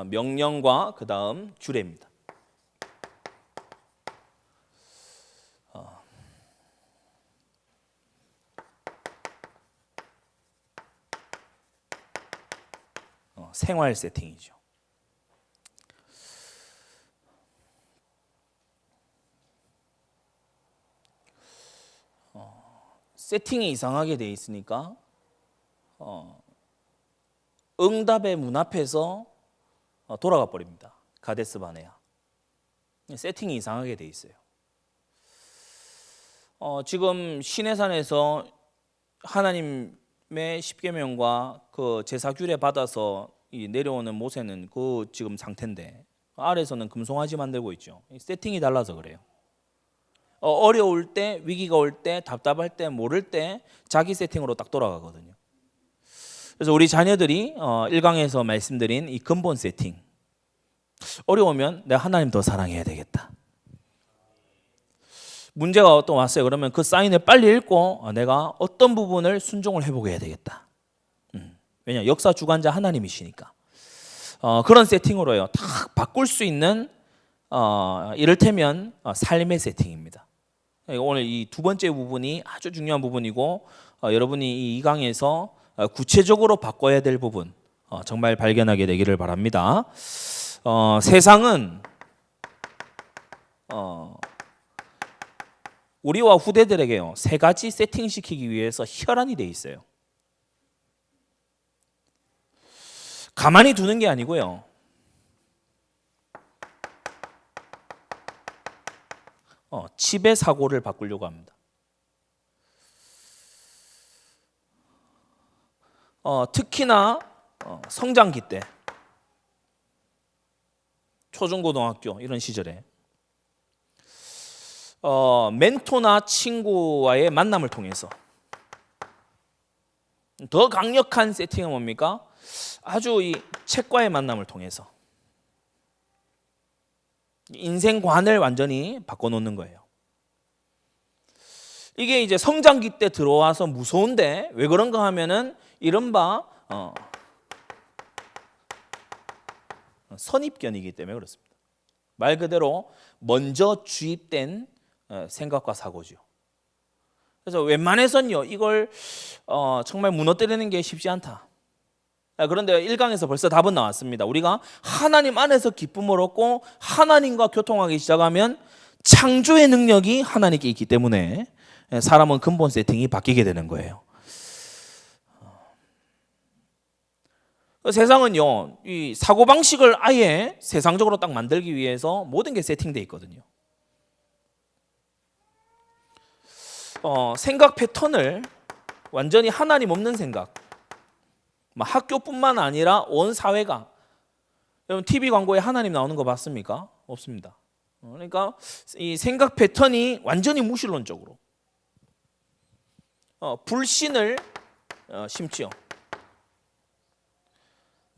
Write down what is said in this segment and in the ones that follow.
명령과 그 다음 주례입니다. 생활 세팅이죠. 세팅이 이상하게 돼 있으니까 응답의 문 앞에서 돌아가 버립니다. 가데스 바네아. 세팅이 이상하게 돼 있어요. 지금 시내산에서 하나님의 십계명과 그 제사 규례 받아서 내려오는 모세는 그 지금 상태인데 아래에서는 금송아지 만들고 있죠. 세팅이 달라서 그래요. 어려울 때, 위기가 올 때, 답답할 때, 모를 때 자기 세팅으로 딱 돌아가거든요. 그래서 우리 자녀들이 1강에서 말씀드린 이 근본 세팅, 어려우면 내가 하나님 더 사랑해야 되겠다. 문제가 또 왔어요. 그러면 그 사인을 빨리 읽고 내가 어떤 부분을 순종을 해보게 해야 되겠다. 왜냐, 역사 주관자 하나님이시니까. 그런 세팅으로요, 딱 바꿀 수 있는 이를테면 삶의 세팅입니다. 오늘 이 두 번째 부분이 아주 중요한 부분이고 여러분이 이 2강에서 구체적으로 바꿔야 될 부분 정말 발견하게 되기를 바랍니다. 세상은 우리와 후대들에게요, 세 가지 세팅시키기 위해서 혈안이 돼 있어요. 가만히 두는 게 아니고요, 지배 사고를 바꾸려고 합니다. 특히나 성장기 때, 초중고등학교 이런 시절에 멘토나 친구와의 만남을 통해서 더 강력한 세팅은 뭡니까? 아주 이 책과의 만남을 통해서 인생관을 완전히 바꿔놓는 거예요. 이게 이제 성장기 때 들어와서 무서운데 왜 그런가 하면은 이른바 선입견이기 때문에 그렇습니다. 말 그대로 먼저 주입된 생각과 사고죠. 그래서 웬만해선요 이걸 정말 무너뜨리는 게 쉽지 않다. 그런데 1강에서 벌써 답은 나왔습니다. 우리가 하나님 안에서 기쁨을 얻고 하나님과 교통하기 시작하면 창조의 능력이 하나님께 있기 때문에 사람은 근본 세팅이 바뀌게 되는 거예요. 세상은요, 이 사고방식을 아예 세상적으로 딱 만들기 위해서 모든 게 세팅되어 있거든요. 생각 패턴을 완전히 하나님 없는 생각, 학교뿐만 아니라 온 사회가, 여러분 TV 광고에 하나님 나오는 거 봤습니까? 없습니다. 그러니까 이 생각 패턴이 완전히 무신론적으로 불신을 심지어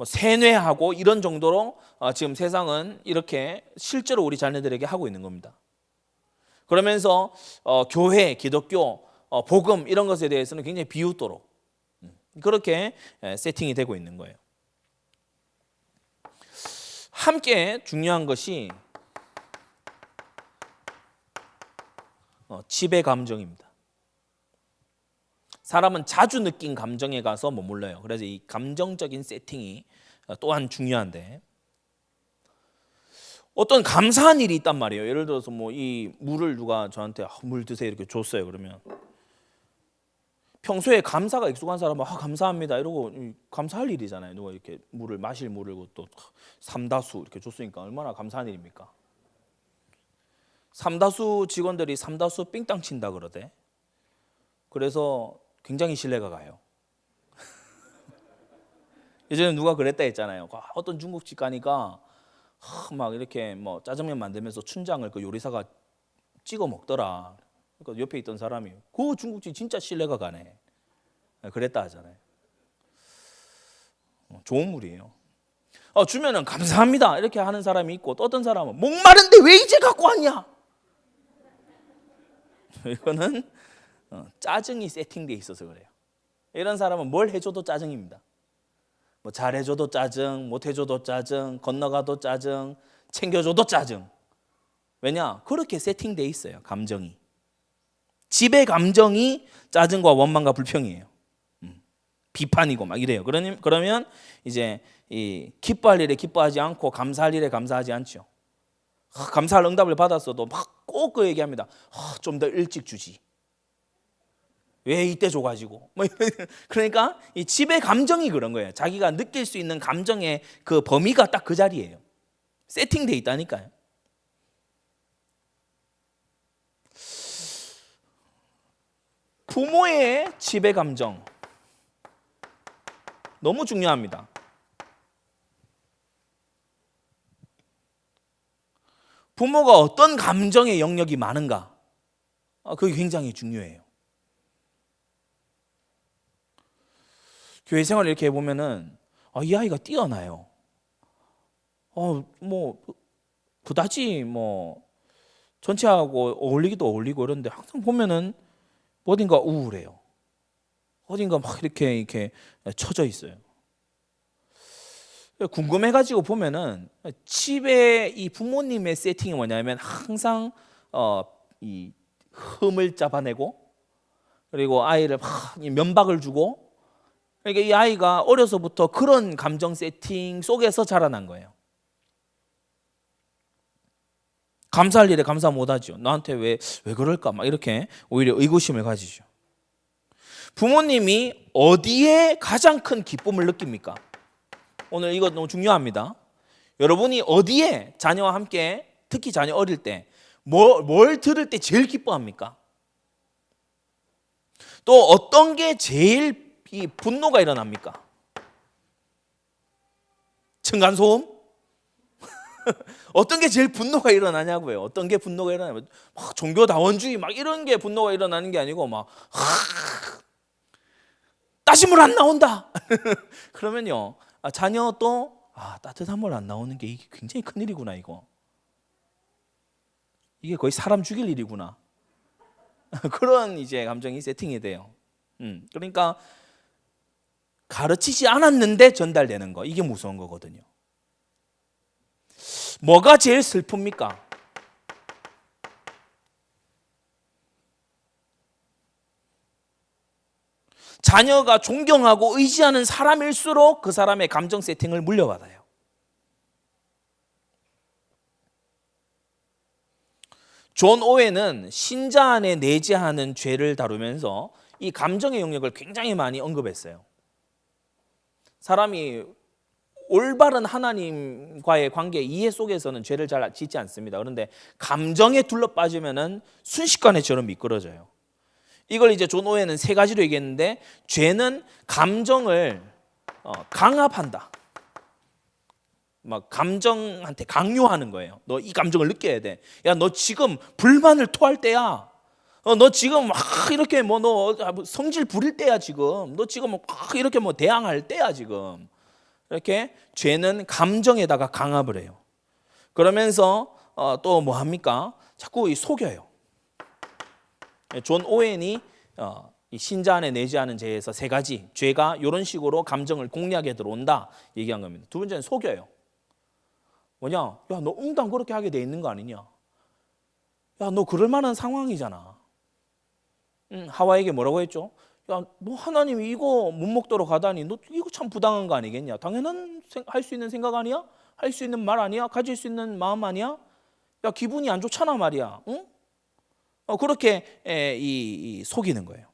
세뇌하고 이런 정도로 지금 세상은 이렇게 실제로 우리 자녀들에게 하고 있는 겁니다. 그러면서 교회, 기독교, 복음 이런 것에 대해서는 굉장히 비웃도록 그렇게 세팅이 되고 있는 거예요. 함께 중요한 것이 지배 감정입니다. 사람은 자주 느낀 감정에 가서 머물러요. 그래서 이 감정적인 세팅이 또한 중요한데, 어떤 감사한 일이 있단 말이에요. 예를 들어서 뭐 이 물을 누가 저한테 물 드세요 이렇게 줬어요. 그러면 평소에 감사가 익숙한 사람은 감사합니다 이러고 감사할 일이잖아요. 누가 이렇게 마실 물을 또 삼다수 이렇게 줬으니까 얼마나 감사한 일입니까? 삼다수 직원들이 삼다수 삥땅 친다 그러대. 그래서 굉장히 신뢰가 가요. 예전에 누가 그랬다 했잖아요. 어떤 중국집 가니까 막 이렇게 뭐 짜장면 만들면서 춘장을 그 요리사가 찍어 먹더라. 그러니까 옆에 있던 사람이 그 중국집 진짜 신뢰가 가네. 그랬다 하잖아요. 좋은 물이에요. 주면은 감사합니다 이렇게 하는 사람이 있고, 또 어떤 사람은 목마른데 왜 이제 갖고 왔냐? 이거는 짜증이 세팅돼 있어서 그래요. 이런 사람은 뭘 해줘도 짜증입니다. 뭐 잘해줘도 짜증, 못해줘도 짜증, 건너가도 짜증, 챙겨줘도 짜증. 왜냐? 그렇게 세팅돼 있어요. 감정이. 집의 감정이 짜증과 원망과 불평이에요. 비판이고 막 이래요. 그러면 이제 이 기뻐할 일에 기뻐하지 않고 감사할 일에 감사하지 않죠. 감사할 응답을 받았어도 막 꼭 그 얘기합니다. 좀 더 일찍 주지. 왜 이때 줘가지고? 뭐 그러니까 이 집의 감정이 그런 거예요. 자기가 느낄 수 있는 감정의 그 범위가 딱 그 자리예요. 세팅돼 있다니까요. 부모의 지배 감정 너무 중요합니다. 부모가 어떤 감정의 영역이 많은가? 그게 굉장히 중요해요. 교회 생활을 이렇게 해보면은 이 아이가 뛰어나요. 뭐 그다지 뭐 전체하고 어울리기도 어울리고 이런데 항상 보면은 어딘가 우울해요. 어딘가 막 이렇게 처져 있어요. 궁금해가지고 보면은 집에 이 부모님의 세팅이 뭐냐면 항상 이 흠을 잡아내고 그리고 아이를 막 면박을 주고 그러니까 이 아이가 어려서부터 그런 감정 세팅 속에서 자라난 거예요. 감사할 일에 감사 못하죠. 나한테 왜 그럴까 막 이렇게 오히려 의구심을 가지죠. 부모님이 어디에 가장 큰 기쁨을 느낍니까? 오늘 이거 너무 중요합니다. 여러분이 어디에 자녀와 함께 특히 자녀 어릴 때 뭘 들을 때 제일 기뻐합니까? 또 어떤 게 제일 이 분노가 일어납니까? 층간소음? 어떤 게 제일 분노가 일어나냐고요. 어떤 게 분노가 일어나냐면 막 종교다원주의 막 이런 게 분노가 일어나는 게 아니고 막 따시물 안 나온다. 그러면요 자녀도 따뜻한 물 안 나오는 게 이게 굉장히 큰 일이구나 이거. 이게 거의 사람 죽일 일이구나. 그런 이제 감정이 세팅이 돼요. 그러니까 가르치지 않았는데 전달되는 거 이게 무서운 거거든요. 뭐가 제일 슬픕니까? 자녀가 존경하고 의지하는 사람일수록 그 사람의 감정 세팅을 물려받아요. 존 오웬은 신자 안에 내재하는 죄를 다루면서 이 감정의 영역을 굉장히 많이 언급했어요. 사람이 올바른 하나님과의 관계 이해 속에서는 죄를 잘 짓지 않습니다. 그런데 감정에 둘러빠지면은 순식간에 저런 미끄러져요. 이걸 이제 존 오웬은 세 가지로 얘기했는데 죄는 감정을 강압한다. 막 감정한테 강요하는 거예요. 너 이 감정을 느껴야 돼. 야, 너 지금 불만을 토할 때야. 너 지금 막 이렇게 너 성질 부릴 때야 지금. 너 지금 막 이렇게 대항할 때야 지금. 이렇게 죄는 감정에다가 강압을 해요. 그러면서 또 뭐 합니까? 자꾸 속여요. 존 오웬이 이 신자 안에 내재하는 죄에서 세 가지 죄가 이런 식으로 감정을 공략에 들어온다 얘기한 겁니다. 두 번째는 속여요. 뭐냐? 야, 너 응당 그렇게 하게 돼 있는 거 아니냐? 야, 너 그럴 만한 상황이잖아. 하와에게 뭐라고 했죠? 야, 너 하나님이 이거 못 먹도록 하다니 너 이거 참 부당한 거 아니겠냐? 당연한 할 수 있는 생각 아니야? 할 수 있는 말 아니야? 가질 수 있는 마음 아니야? 야, 기분이 안 좋잖아 말이야. 응? 그렇게 이 속이는 거예요.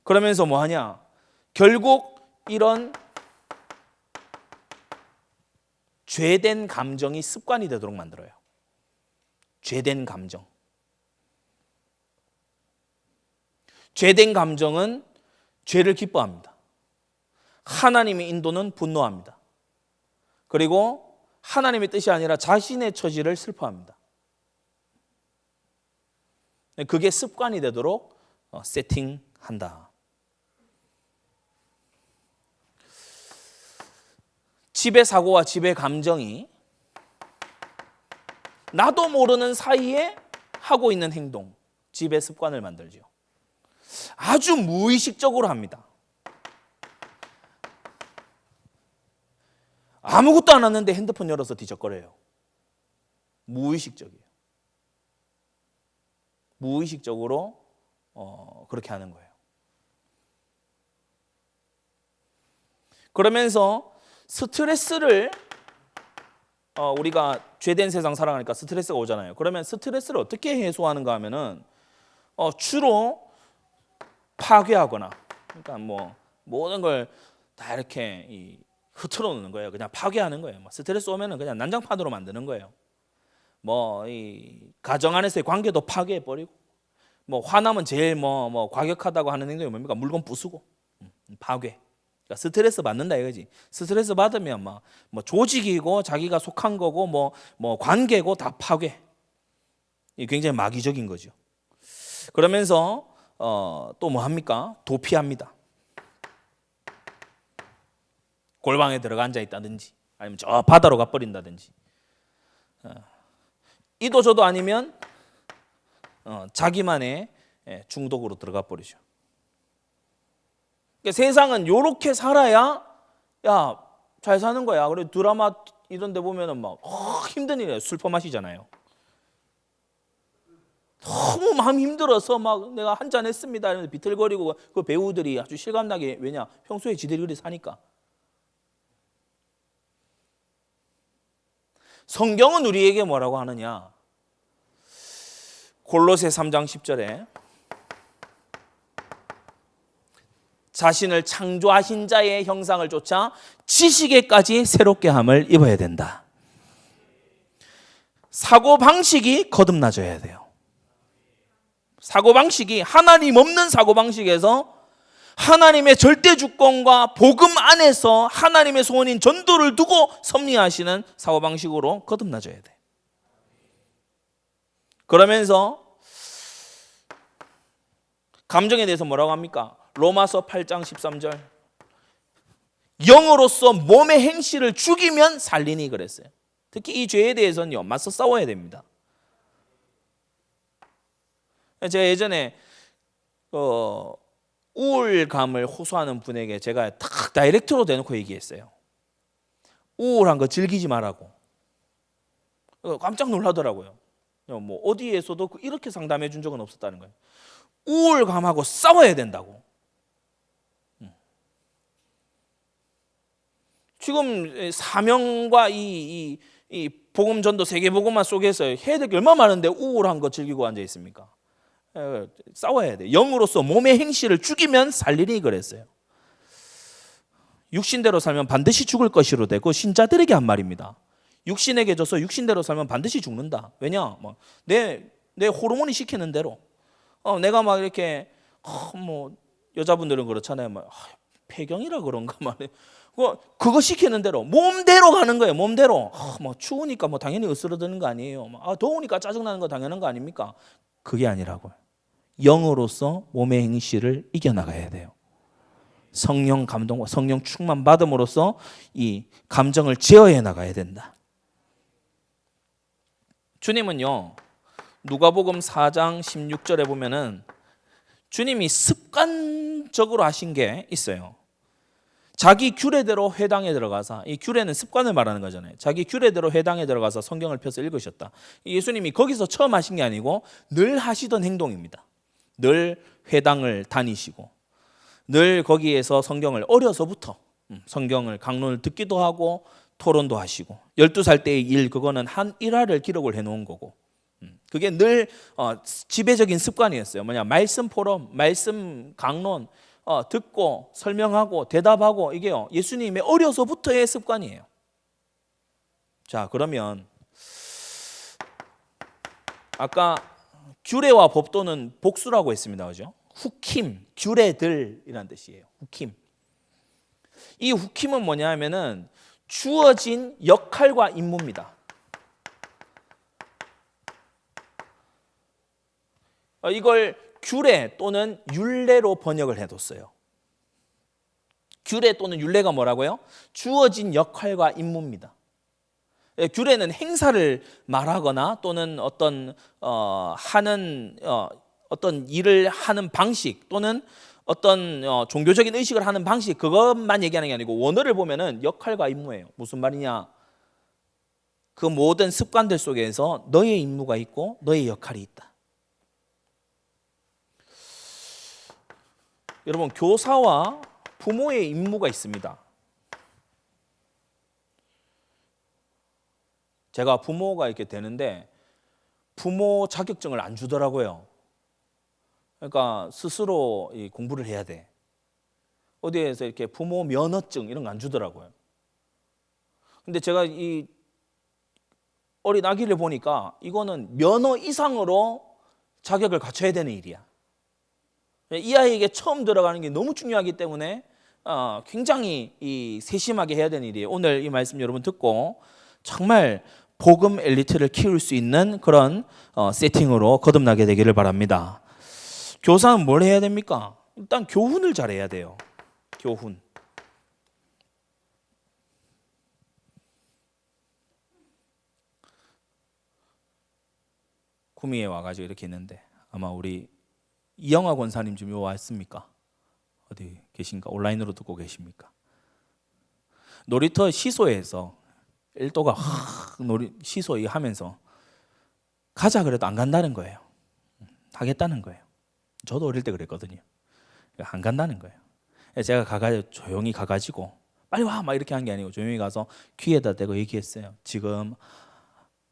그러면서 뭐 하냐? 결국 이런 죄된 감정이 습관이 되도록 만들어요. 죄된 감정. 죄된 감정은 죄를 기뻐합니다. 하나님의 인도는 분노합니다. 그리고 하나님의 뜻이 아니라 자신의 처지를 슬퍼합니다. 그게 습관이 되도록 세팅한다. 집의 사고와 집의 감정이 나도 모르는 사이에 하고 있는 행동, 집의 습관을 만들죠. 아주 무의식적으로 합니다. 아무것도 안 왔는데 핸드폰 열어서 뒤적거려요. 무의식적이에요. 무의식적으로 그렇게 하는 거예요. 그러면서 스트레스를 우리가 죄된 세상 살아가니까 스트레스가 오잖아요. 그러면 스트레스를 어떻게 해소하는가 하면은 주로 파괴하거나, 그러니까 뭐 모든 걸 다 이렇게 흐트러 놓는 거예요. 그냥 파괴하는 거예요. 뭐 스트레스 오면은 그냥 난장판으로 만드는 거예요. 뭐 이 가정 안에서의 관계도 파괴해 버리고, 뭐 화나면 제일 뭐 과격하다고 하는 행동이 뭡니까? 물건 부수고, 파괴. 그러니까 스트레스 받는다 이거지. 스트레스 받으면 뭐 조직이고 자기가 속한 거고 뭐 관계고 다 파괴. 이 굉장히 마귀적인 거죠. 그러면서 또 뭐 합니까? 도피합니다. 골방에 들어가 앉아 있다든지, 아니면 저 바다로 가버린다든지, 이도 저도 아니면 자기만의 중독으로 들어가 버리죠. 그러니까 세상은 요렇게 살아야 잘 사는 거야. 그리고 드라마 이런 데 보면은 막 힘든 일이에요. 술 퍼마시잖아요. 너무 마음 힘들어서 막 내가 한잔 했습니다 이러면서 비틀거리고, 그 배우들이 아주 실감나게, 왜냐? 평소에 지들이 그리 사니까. 성경은 우리에게 뭐라고 하느냐? 골로새 3장 10절에 자신을 창조하신 자의 형상을 쫓아 지식에까지 새롭게 함을 입어야 된다. 사고방식이 거듭나져야 돼요. 사고방식이 하나님 없는 사고방식에서 하나님의 절대 주권과 복음 안에서 하나님의 소원인 전도를 두고 섭리하시는 사고방식으로 거듭나져야 돼. 그러면서 감정에 대해서 뭐라고 합니까? 로마서 8장 13절. 영으로서 몸의 행실을 죽이면 살리니 그랬어요. 특히 이 죄에 대해서는요, 맞서 싸워야 됩니다. 제가 예전에 우울감을 호소하는 분에게 제가 딱 다이렉트로 대놓고 얘기했어요. 우울한 거 즐기지 말라고. 깜짝 놀라더라고요. 뭐 어디에서도 이렇게 상담해 준 적은 없었다는 거예요. 우울감하고 싸워야 된다고. 지금 사명과 이 복음 전도 세계 복음화 속에서 해야 될 게 얼마나 많은데 우울한 거 즐기고 앉아 있습니까? 싸워야 돼. 영으로서 몸의 행실을 죽이면 살리니 그랬어요. 육신대로 살면 반드시 죽을 것이로 되고 신자들에게 한 말입니다. 육신에게 져서 육신대로 살면 반드시 죽는다. 왜냐? 내 호르몬이 시키는 대로. 내가 막 이렇게 뭐 여자분들은 그렇잖아요. 폐경이라 그런가 말이에요. 그거 시키는 대로 몸대로 가는 거예요. 몸대로. 뭐 추우니까 뭐 당연히 으스러드는 거 아니에요. 더우니까 짜증나는 거 당연한 거 아닙니까? 그게 아니라고요. 영으로서 몸의 행실을 이겨나가야 돼요. 성령 감동과 성령 충만 받음으로써 이 감정을 제어해 나가야 된다. 주님은요, 누가복음 4장 16절에 보면은 주님이 습관적으로 하신 게 있어요. 자기 규례대로 회당에 들어가서, 이 규례는 습관을 말하는 거잖아요. 자기 규례대로 회당에 들어가서 성경을 펴서 읽으셨다. 예수님이 거기서 처음 하신 게 아니고 늘 하시던 행동입니다. 늘 회당을 다니시고 늘 거기에서 성경을 어려서부터 성경을 강론을 듣기도 하고 토론도 하시고, 12살 때의 일, 그거는 한 일화를 기록을 해놓은 거고, 그게 늘 지배적인 습관이었어요. 뭐냐? 말씀 포럼, 말씀 강론 듣고 설명하고 대답하고, 이게요 예수님의 어려서부터의 습관이에요. 자, 그러면 아까 규례와 법도는 복수라고 했습니다. 그죠? 후킴, 규례들이라는 뜻이에요. 후킴. 이 후킴은 뭐냐 하면은 주어진 역할과 임무입니다. 이걸 규례 또는 율례로 번역을 해뒀어요. 규례 또는 율례가 뭐라고요? 주어진 역할과 임무입니다. 규례는 행사를 말하거나 또는 어떤 하는 어떤 일을 하는 방식 또는 어떤 종교적인 의식을 하는 방식 그것만 얘기하는 게 아니고 원어를 보면은 역할과 임무예요. 무슨 말이냐? 그 모든 습관들 속에서 너의 임무가 있고 너의 역할이 있다. 여러분, 교사와 부모의 임무가 있습니다. 제가 부모가 이렇게 되는데 부모 자격증을 안 주더라고요. 그러니까 스스로 공부를 해야 돼. 어디에서 이렇게 부모 면허증 이런 거 안 주더라고요. 근데 제가 이 어린 아기를 보니까 이거는 면허 이상으로 자격을 갖춰야 되는 일이야. 이 아이에게 처음 들어가는 게 너무 중요하기 때문에 굉장히 세심하게 해야 되는 일이에요. 오늘 이 말씀 여러분 듣고 정말 복음 엘리트를 키울 수 있는 그런 세팅으로 거듭나게 되기를 바랍니다. 교사는 뭘 해야 됩니까? 일단 교훈을 잘해야 돼요. 교훈. 구미에 와가지고 이렇게 있는데 아마 우리 이영하 권사님 지금 와 있습니까? 어디 계신가? 온라인으로 듣고 계십니까? 놀이터 시소에서 일도가 시소 하면서 가자 그래도 안 간다는 거예요. 하겠다는 거예요. 저도 어릴 때 그랬거든요. 안 간다는 거예요. 제가 가가지고 조용히 가가지고 빨리 와 막 이렇게 한 게 아니고 조용히 가서 귀에다 대고 얘기했어요. 지금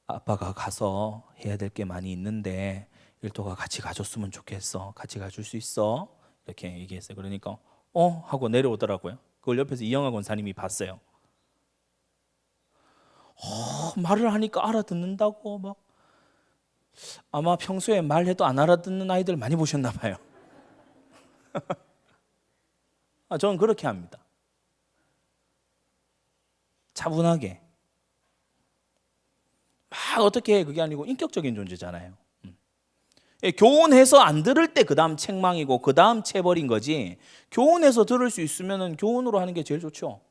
아빠가 가서 해야 될 게 많이 있는데 일도가 같이 가줬으면 좋겠어. 같이 가줄 수 있어? 이렇게 얘기했어요. 그러니까 하고 내려오더라고요. 그걸 옆에서 이영하 권사님이 봤어요. 말을 하니까 알아듣는다고 막 아마 평소에 말해도 안 알아듣는 아이들 많이 보셨나 봐요. 저는 그렇게 합니다. 차분하게. 막 어떻게 해 그게 아니고 인격적인 존재잖아요. 교훈해서 안 들을 때 그 다음 책망이고 그 다음 체벌인 거지. 교훈해서 들을 수 있으면 교훈으로 하는 게 제일 좋죠.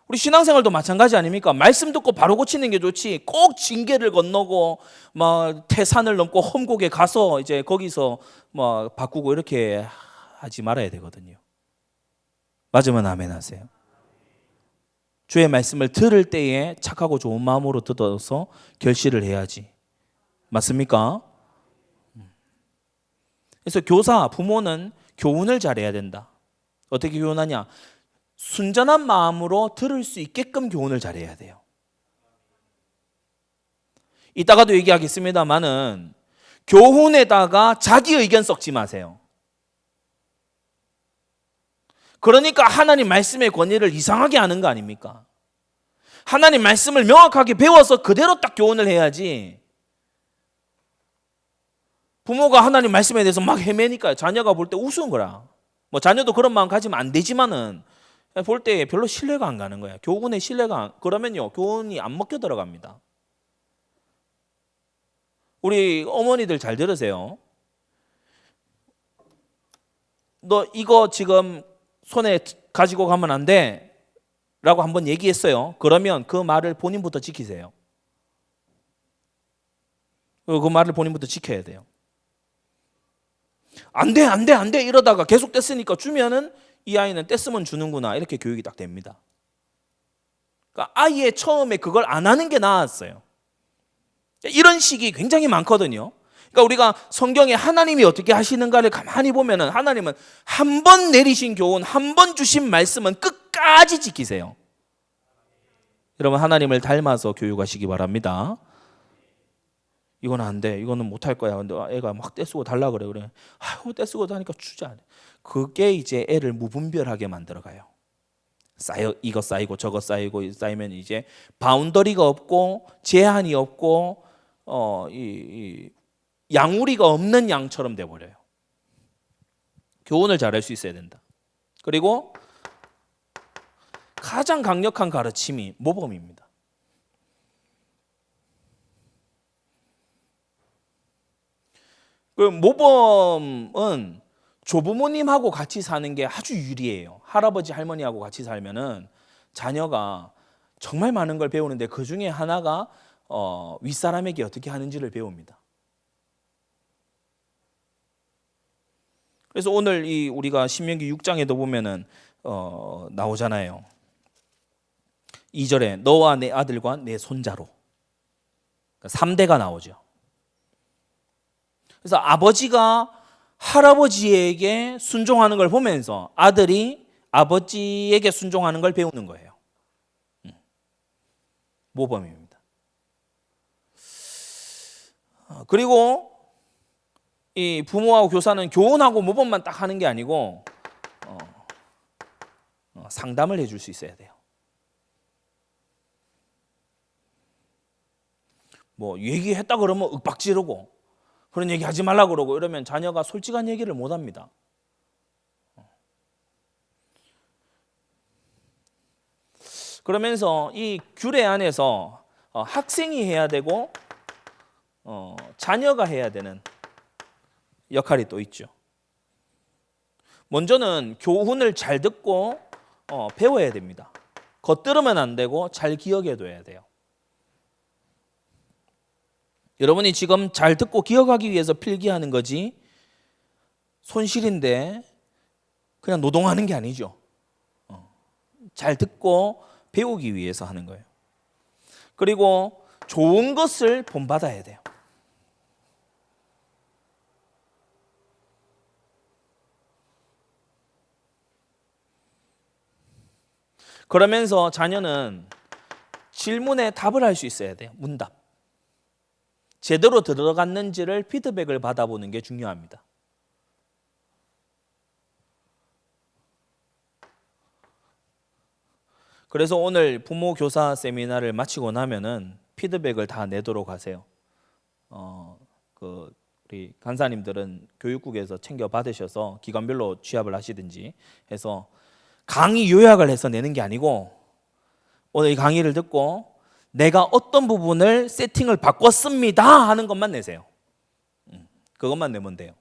우리 신앙생활도 마찬가지 아닙니까? 말씀 듣고 바로 고치는 게 좋지. 꼭 징계를 건너고 막 태산을 넘고 험곡에 가서 이제 거기서 막 바꾸고 이렇게 하지 말아야 되거든요. 맞으면 아멘 하세요. 주의 말씀을 들을 때에 착하고 좋은 마음으로 들어서 결실을 해야지. 맞습니까? 그래서 교사, 부모는 교훈을 잘해야 된다. 어떻게 교훈하냐? 순전한 마음으로 들을 수 있게끔 교훈을 잘해야 돼요. 이따가도 얘기하겠습니다만은 교훈에다가 자기 의견 섞지 마세요. 그러니까 하나님 말씀의 권위를 이상하게 하는 거 아닙니까? 하나님 말씀을 명확하게 배워서 그대로 딱 교훈을 해야지. 부모가 하나님 말씀에 대해서 막 헤매니까 자녀가 볼 때 우스운 거라. 뭐 자녀도 그런 마음 가지면 안 되지만은 볼 때 별로 신뢰가 안 가는 거야. 교훈에 신뢰가 그러면요 교훈이 안 먹혀 들어갑니다. 우리 어머니들 잘 들으세요. 너 이거 지금 손에 가지고 가면 안 돼 라고 한번 얘기했어요. 그러면 그 말을 본인부터 지키세요. 그 말을 본인부터 지켜야 돼요. 안 돼, 안 돼, 안 돼 이러다가 계속 뗐으니까 주면은 이 아이는 뗐으면 주는구나 이렇게 교육이 딱 됩니다. 그러니까 아예 처음에 그걸 안 하는 게 나았어요. 이런 식이 굉장히 많거든요. 그러니까 우리가 성경에 하나님이 어떻게 하시는가를 가만히 보면은 하나님은 한 번 내리신 교훈, 한 번 주신 말씀은 끝까지 지키세요. 여러분 하나님을 닮아서 교육하시기 바랍니다. 이건 안 돼. 이거는 못 할 거야. 근데 애가 막 떼쓰고 달라 그래. 아유, 떼쓰고 다니까 주자. 그게 이제 애를 무분별하게 만들어 가요. 이거 쌓이고 저거 쌓이고 쌓이면 이제 바운더리가 없고 제한이 없고 양우리가 없는 양처럼 돼 버려요. 교훈을 잘할 수 있어야 된다. 그리고 가장 강력한 가르침이 모범입니다. 그 모범은 조부모님하고 같이 사는 게 아주 유리해요. 할아버지 할머니하고 같이 살면은 자녀가 정말 많은 걸 배우는데 그 중에 하나가 윗사람에게 어떻게 하는지를 배웁니다. 그래서 오늘 이 우리가 신명기 6장에도 보면은 나오잖아요. 2절에 너와 내 아들과 내 손자로 3대가 나오죠. 그래서 아버지가 할아버지에게 순종하는 걸 보면서 아들이 아버지에게 순종하는 걸 배우는 거예요. 모범입니다. 그리고 이 부모하고 교사는 교훈하고 모범만 딱 하는 게 아니고 상담을 해줄 수 있어야 돼요. 뭐 얘기했다 그러면 윽박지르고 그런 얘기 하지 말라 그러고 이러면 자녀가 솔직한 얘기를 못 합니다. 그러면서 이 규례 안에서 학생이 해야 되고 자녀가 해야 되는 역할이 또 있죠. 먼저는 교훈을 잘 듣고 배워야 됩니다. 겉들으면 안 되고 잘 기억해둬야 돼요. 여러분이 지금 잘 듣고 기억하기 위해서 필기하는 거지 손실인데 그냥 노동하는 게 아니죠. 잘 듣고 배우기 위해서 하는 거예요. 그리고 좋은 것을 본받아야 돼요. 그러면서 자녀는 질문에 답을 할 수 있어야 돼요. 문답. 제대로 들어갔는지를 피드백을 받아보는 게 중요합니다. 그래서 오늘 부모 교사 세미나를 마치고 나면은 피드백을 다 내도록 하세요. 우리 간사님들은 교육국에서 챙겨 받으셔서 기관별로 취합을 하시든지 해서 강의 요약을 해서 내는 게 아니고 오늘 이 강의를 듣고 내가 어떤 부분을 세팅을 바꿨습니다 하는 것만 내세요. 그것만 내면 돼요.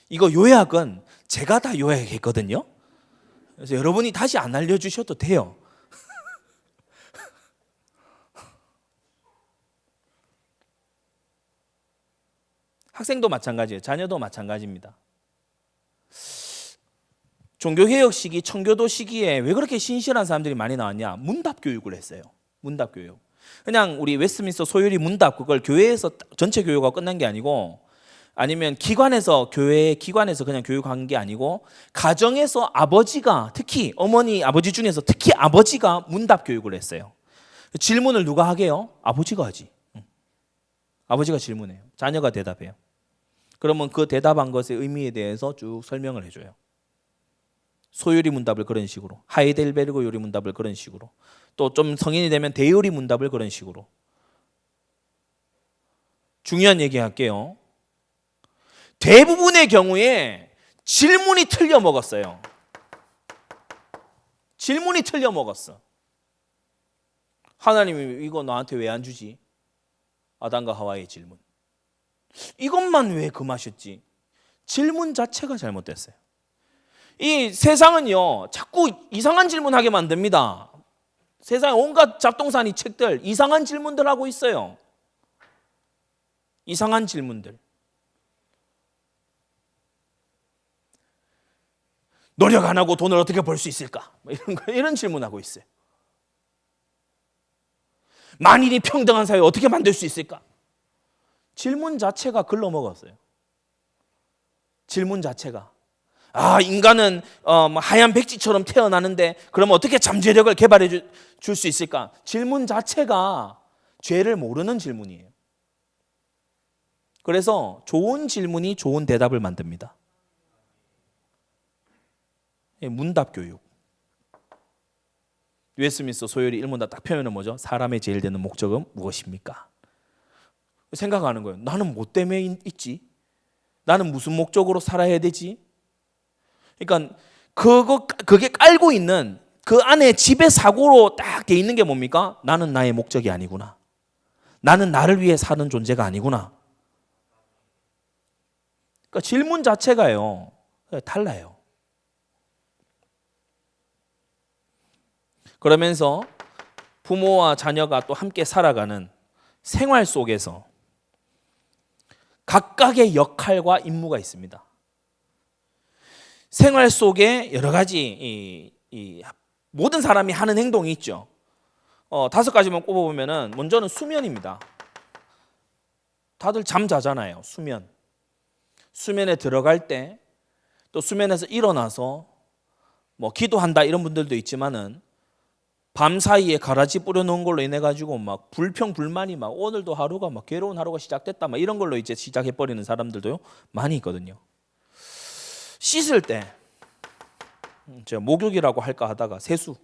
이거 요약은 제가 다 요약했거든요. 그래서 여러분이 다시 안 알려주셔도 돼요. 학생도 마찬가지예요. 자녀도 마찬가지입니다. 종교개혁 시기, 청교도 시기에 왜 그렇게 신실한 사람들이 많이 나왔냐? 문답 교육을 했어요. 문답 교육. 그냥 우리 웨스트민스터 소요리 문답 그걸 교회에서 전체 교육가 끝난 게 아니고 아니면 기관에서 교회 기관에서 그냥 교육한 게 아니고 가정에서 아버지가 특히 어머니 아버지 중에서 특히 아버지가 문답 교육을 했어요. 질문을 누가 하게요? 아버지가 하지. 아버지가 질문해요. 자녀가 대답해요. 그러면 그 대답한 것의 의미에 대해서 쭉 설명을 해줘요. 소요리 문답을 그런 식으로, 하이델베르그 요리 문답을 그런 식으로, 또 좀 성인이 되면 대요리 문답을 그런 식으로. 중요한 얘기 할게요. 대부분의 경우에 질문이 틀려 먹었어요. 질문이 틀려 먹었어. 하나님이 이거 나한테 왜 안 주지? 아담과 하와의 질문. 이것만 왜 금하셨지? 질문 자체가 잘못됐어요. 이 세상은요, 자꾸 이상한 질문하게 만듭니다. 세상에 온갖 잡동사니 책들 이상한 질문들 하고 있어요. 이상한 질문들. 노력 안 하고 돈을 어떻게 벌 수 있을까? 이런 질문하고 있어요. 만인이 평등한 사회 어떻게 만들 수 있을까? 질문 자체가 글러먹었어요. 질문 자체가. 인간은 하얀 백지처럼 태어나는데 그러면 어떻게 잠재력을 개발해 줄 수 있을까? 질문 자체가 죄를 모르는 질문이에요. 그래서 좋은 질문이 좋은 대답을 만듭니다. 문답 교육. 웨스트민스터 소요리 1문답 딱 표현은 뭐죠? 사람의 제일 되는 목적은 무엇입니까? 생각하는 거예요. 나는 뭐 때문에 있지? 나는 무슨 목적으로 살아야 되지? 그러니까 그게 깔고 있는 그 안에 지배 사고로 딱 돼 있는 게 뭡니까? 나는 나의 목적이 아니구나. 나는 나를 위해 사는 존재가 아니구나. 그러니까 질문 자체가요. 달라요. 그러면서 부모와 자녀가 또 함께 살아가는 생활 속에서 각각의 역할과 임무가 있습니다. 생활 속에 여러 가지 모든 사람이 하는 행동이 있죠. 5가지만 꼽아보면은 먼저는 수면입니다. 다들 잠자잖아요. 수면에 들어갈 때, 또 수면에서 일어나서 뭐 기도한다 이런 분들도 있지만은 밤 사이에 가라지 뿌려놓은 걸로 인해 가지고 막 불평불만이 막 오늘도 하루가 막 괴로운 하루가 시작됐다 막 이런 걸로 이제 시작해 버리는 사람들도 많이 있거든요. 씻을 때, 제가 목욕이라고 할까 하다가 세수,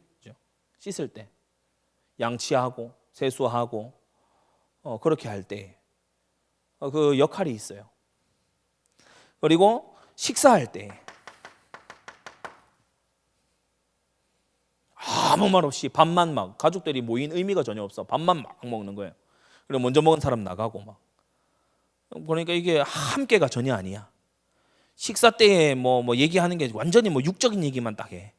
씻을 때 양치하고 세수하고 그렇게 할 때 그 역할이 있어요. 그리고 식사할 때 아무 말 없이 밥만 막 가족들이 모인 의미가 전혀 없어. 밥만 막 먹는 거예요. 그리고 먼저 먹은 사람 나가고 막. 그러니까 이게 함께가 전혀 아니야. 식사 때에 뭐 얘기하는 게 완전히 뭐 육적인 얘기만 딱 해.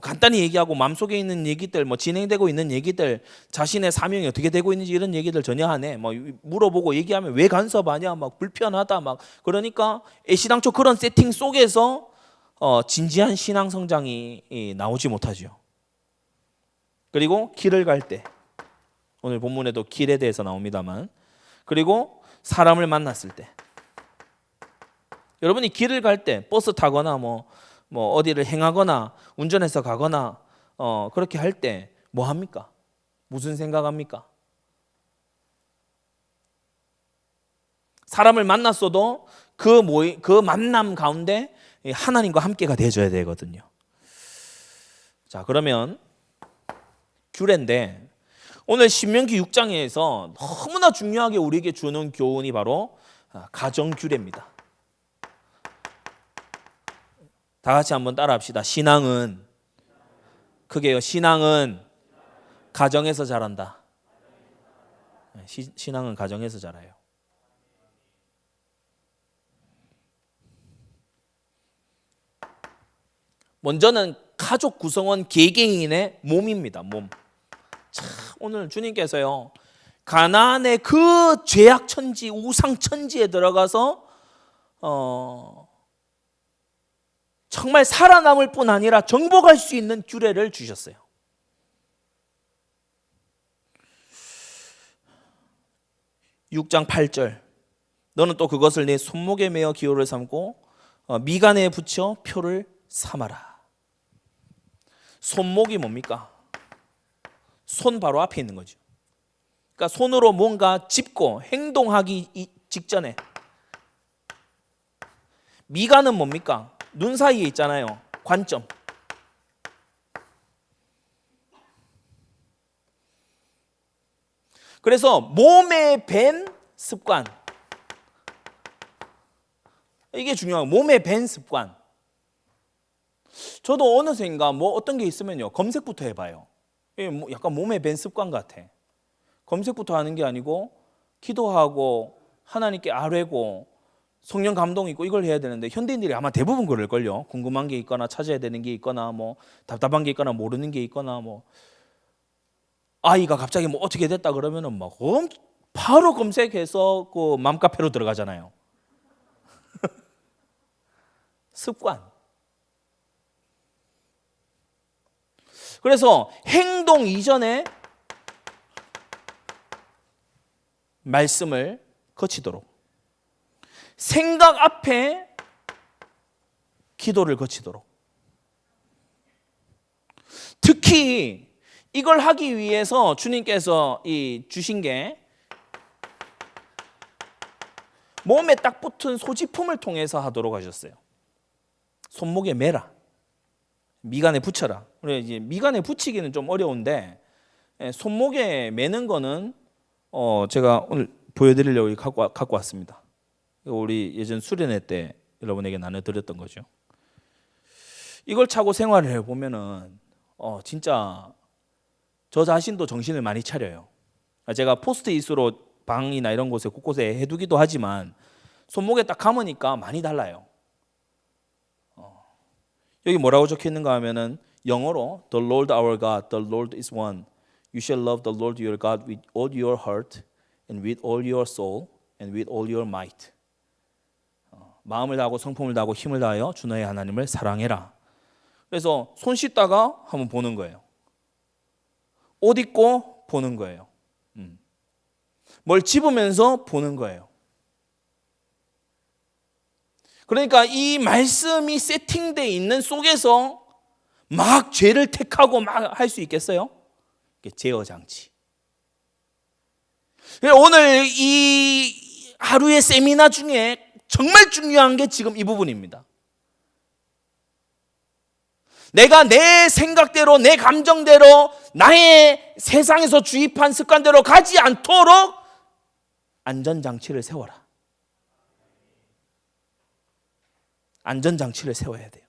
간단히 얘기하고 마음속에 있는 얘기들, 뭐 진행되고 있는 얘기들, 자신의 사명이 어떻게 되고 있는지 이런 얘기들 전혀 안 해. 뭐 물어보고 얘기하면 왜 간섭하냐, 막 불편하다, 막 그러니까 애시당초 그런 세팅 속에서 진지한 신앙 성장이 나오지 못하죠. 그리고 길을 갈 때, 오늘 본문에도 길에 대해서 나옵니다만, 그리고 사람을 만났을 때, 여러분이 길을 갈 때 버스 타거나 뭐 어디를 행하거나 운전해서 가거나 그렇게 할 때 뭐 합니까? 무슨 생각합니까? 사람을 만났어도 그 만남 가운데 하나님과 함께가 되어줘야 되거든요. 자, 그러면 규례인데 오늘 신명기 6장에서 너무나 중요하게 우리에게 주는 교훈이 바로 가정 규례입니다. 다 같이 한번 따라합시다. 신앙은 크게요. 신앙은 가정에서 자란다. 신앙은 가정에서 자라요. 먼저는 가족 구성원 개개인의 몸입니다. 몸. 참, 오늘 주님께서요 가나안의 그 죄악 천지, 우상 천지에 들어가서 정말 살아남을 뿐 아니라 정복할 수 있는 규례를 주셨어요. (6장 8절) 너는 또 그것을 네 손목에 매어 기호를 삼고 미간에 붙여 표를 삼아라. 손목이 뭡니까? 손 바로 앞에 있는 거죠. 그러니까 손으로 뭔가 짚고 행동하기 직전에. 미간은 뭡니까? 눈 사이에 있잖아요. 관점. 그래서 몸에 밴 습관. 이게 중요해요. 몸에 밴 습관. 저도 어느샌가 뭐 어떤 게 있으면요 검색부터 해봐요. 약간 몸에 밴 습관 같아. 검색부터 하는 게 아니고 기도하고 하나님께 아뢰고 성령 감동 있고 이걸 해야 되는데 현대인들이 아마 대부분 그럴걸요. 궁금한 게 있거나 찾아야 되는 게 있거나 뭐 답답한 게 있거나 모르는 게 있거나 뭐 아이가 갑자기 뭐 어떻게 됐다 그러면은 막 바로 검색해서 그 맘카페로 들어가잖아요. 습관. 그래서 행동 이전에 말씀을 거치도록, 생각 앞에 기도를 거치도록. 특히 이걸 하기 위해서 주님께서 주신 게 몸에 딱 붙은 소지품을 통해서 하도록 하셨어요. 손목에 매라, 미간에 붙여라. 그래 이제 미간에 붙이기는 좀 어려운데 손목에 매는 거는 제가 오늘 보여드리려고 갖고 왔습니다. 우리 예전 수련회 때 여러분에게 나눠드렸던 거죠. 이걸 차고 생활을 해보면은 진짜 저 자신도 정신을 많이 차려요. 제가 포스트잇으로 방이나 이런 곳에 곳곳에 해두기도 하지만 손목에 딱 감으니까 많이 달라요. 여기 뭐라고 적혀 있는가 하면은 영어로 The Lord our God, the Lord is one. You shall love the Lord your God with all your heart and with all your soul and with all your might. 마음을 다하고 성품을 다하고 힘을 다하여 주 너의 하나님을 사랑해라. 그래서 손 씻다가 한번 보는 거예요. 옷 입고 보는 거예요. 뭘 집으면서 보는 거예요. 그러니까 이 말씀이 세팅되어 있는 속에서 막 죄를 택하고 막 할 수 있겠어요? 제어 장치. 오늘 이 하루의 세미나 중에 정말 중요한 게 지금 이 부분입니다. 내가 내 생각대로, 내 감정대로, 나의 세상에서 주입한 습관대로 가지 않도록 안전장치를 세워라. 안전장치를 세워야 돼요.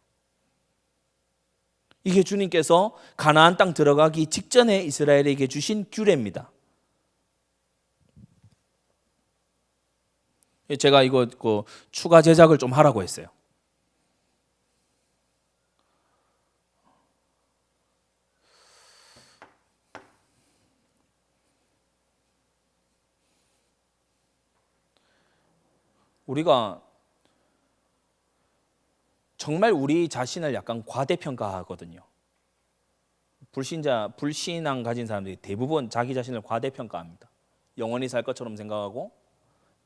이게 주님께서 가나안 땅 들어가기 직전에 이스라엘에게 주신 규례입니다. 제가 이거 추가 제작을 좀 하라고 했어요. 우리가 정말 우리 자신을 약간 과대평가하거든요. 불신앙 가진 사람들이 대부분 자기 자신을 과대평가합니다. 영원히 살 것처럼 생각하고,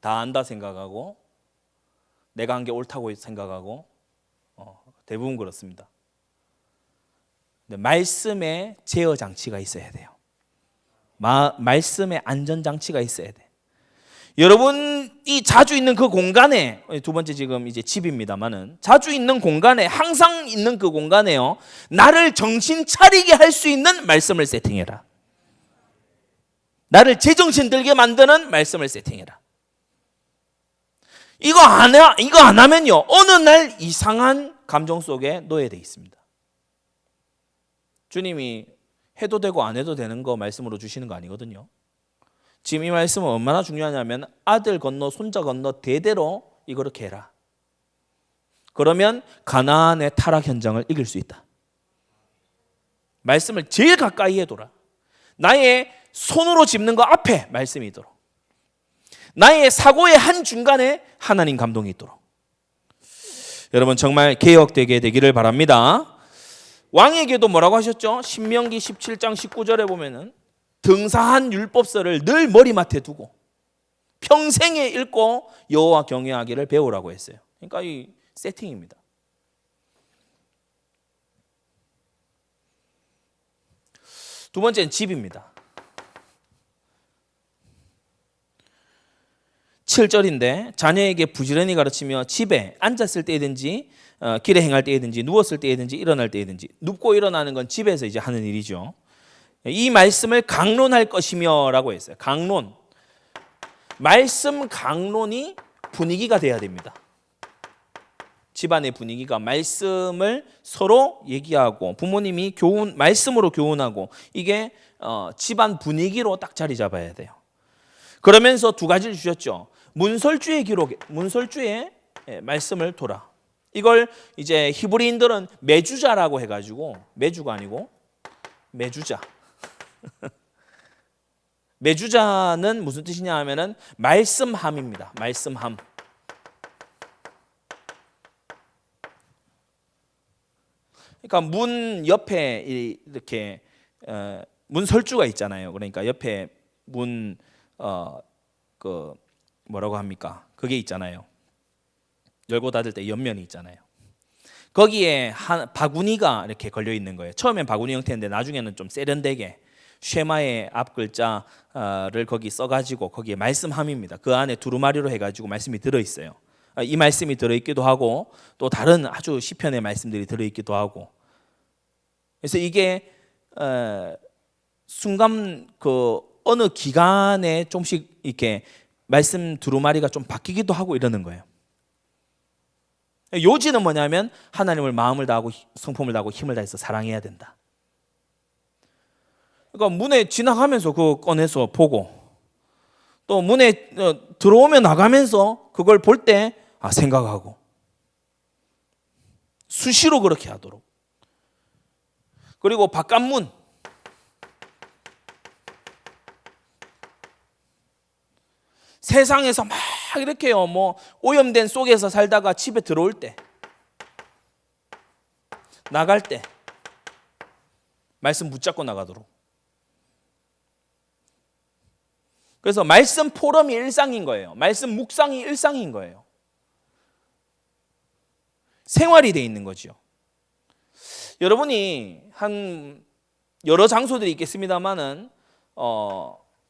다 안다 생각하고, 내가 한 게 옳다고 생각하고, 대부분 그렇습니다. 근데 말씀에 제어 장치가 있어야 돼요. 말씀에 안전 장치가 있어야 돼. 여러분이 자주 있는 그 공간에, 두 번째 지금 이제 집입니다만은, 자주 있는 공간에, 항상 있는 그 공간에요, 나를 정신 차리게 할 수 있는 말씀을 세팅해라. 나를 제정신 들게 만드는 말씀을 세팅해라. 이거 안 하면요, 어느 날 이상한 감정 속에 놓여야 돼 있습니다. 주님이 해도 되고 안 해도 되는 거 말씀으로 주시는 거 아니거든요. 지금 이 말씀은 얼마나 중요하냐면 아들 건너 손자 건너 대대로 이렇게 해라. 그러면 가나안의 타락 현장을 이길 수 있다. 말씀을 제일 가까이에 둬라. 나의 손으로 짚는 거 앞에 말씀이 있도록, 나의 사고의 한중간에 하나님 감동이 있도록. 여러분 정말 개혁되게 되기를 바랍니다. 왕에게도 뭐라고 하셨죠? 신명기 17장 19절에 보면은 등사한 율법서를 늘 머리맡에 두고 평생에 읽고 여호와 경외하기를 배우라고 했어요. 그러니까 이 세팅입니다. 두 번째는 집입니다. 7절인데 자녀에게 부지런히 가르치며 집에 앉았을 때든지 길에 행할 때든지 누웠을 때든지 일어날 때든지. 눕고 일어나는 건 집에서 이제 하는 일이죠. 이 말씀을 강론할 것이며 라고 했어요. 강론. 말씀 강론이 분위기가 돼야 됩니다. 집안의 분위기가 말씀을 서로 얘기하고 부모님이 말씀으로 교훈하고 이게 집안 분위기로 딱 자리 잡아야 돼요. 그러면서 두 가지를 주셨죠. 문설주의 말씀을 둬라. 이걸 이제 히브리인들은 메주자라고 해가지고, 메주가 아니고 메주자. 메주자는 무슨 뜻이냐 하면은 말씀함입니다. 말씀함. 그러니까 문 옆에 이렇게 문설주가 있잖아요. 그러니까 옆에 문 뭐라고 합니까? 그게 있잖아요. 열고 닫을 때 옆면이 있잖아요. 거기에 바구니가 이렇게 걸려 있는 거예요. 처음엔 바구니 형태인데 나중에는 좀 세련되게 쉐마의 앞 글자를 거기 써가지고 거기에 말씀함입니다. 그 안에 두루마리로 해가지고 말씀이 들어있어요. 이 말씀이 들어있기도 하고 또 다른 아주 시편의 말씀들이 들어있기도 하고. 그래서 이게 순간 어느 기간에 조금씩 이렇게 말씀 두루마리가 좀 바뀌기도 하고 이러는 거예요. 요지는 뭐냐면 하나님을 마음을 다하고 성품을 다하고 힘을 다해서 사랑해야 된다. 그러니까 문에 지나가면서 그거 꺼내서 보고 또 문에 들어오면 나가면서 그걸 볼 때 생각하고 수시로 그렇게 하도록. 그리고 바깥문 세상에서 막 이렇게요, 뭐 오염된 속에서 살다가 집에 들어올 때, 나갈 때 말씀 붙잡고 나가도록. 그래서 말씀 포럼이 일상인 거예요. 말씀 묵상이 일상인 거예요. 생활이 돼 있는 거죠. 여러분이 한 여러 장소들이 있겠습니다만은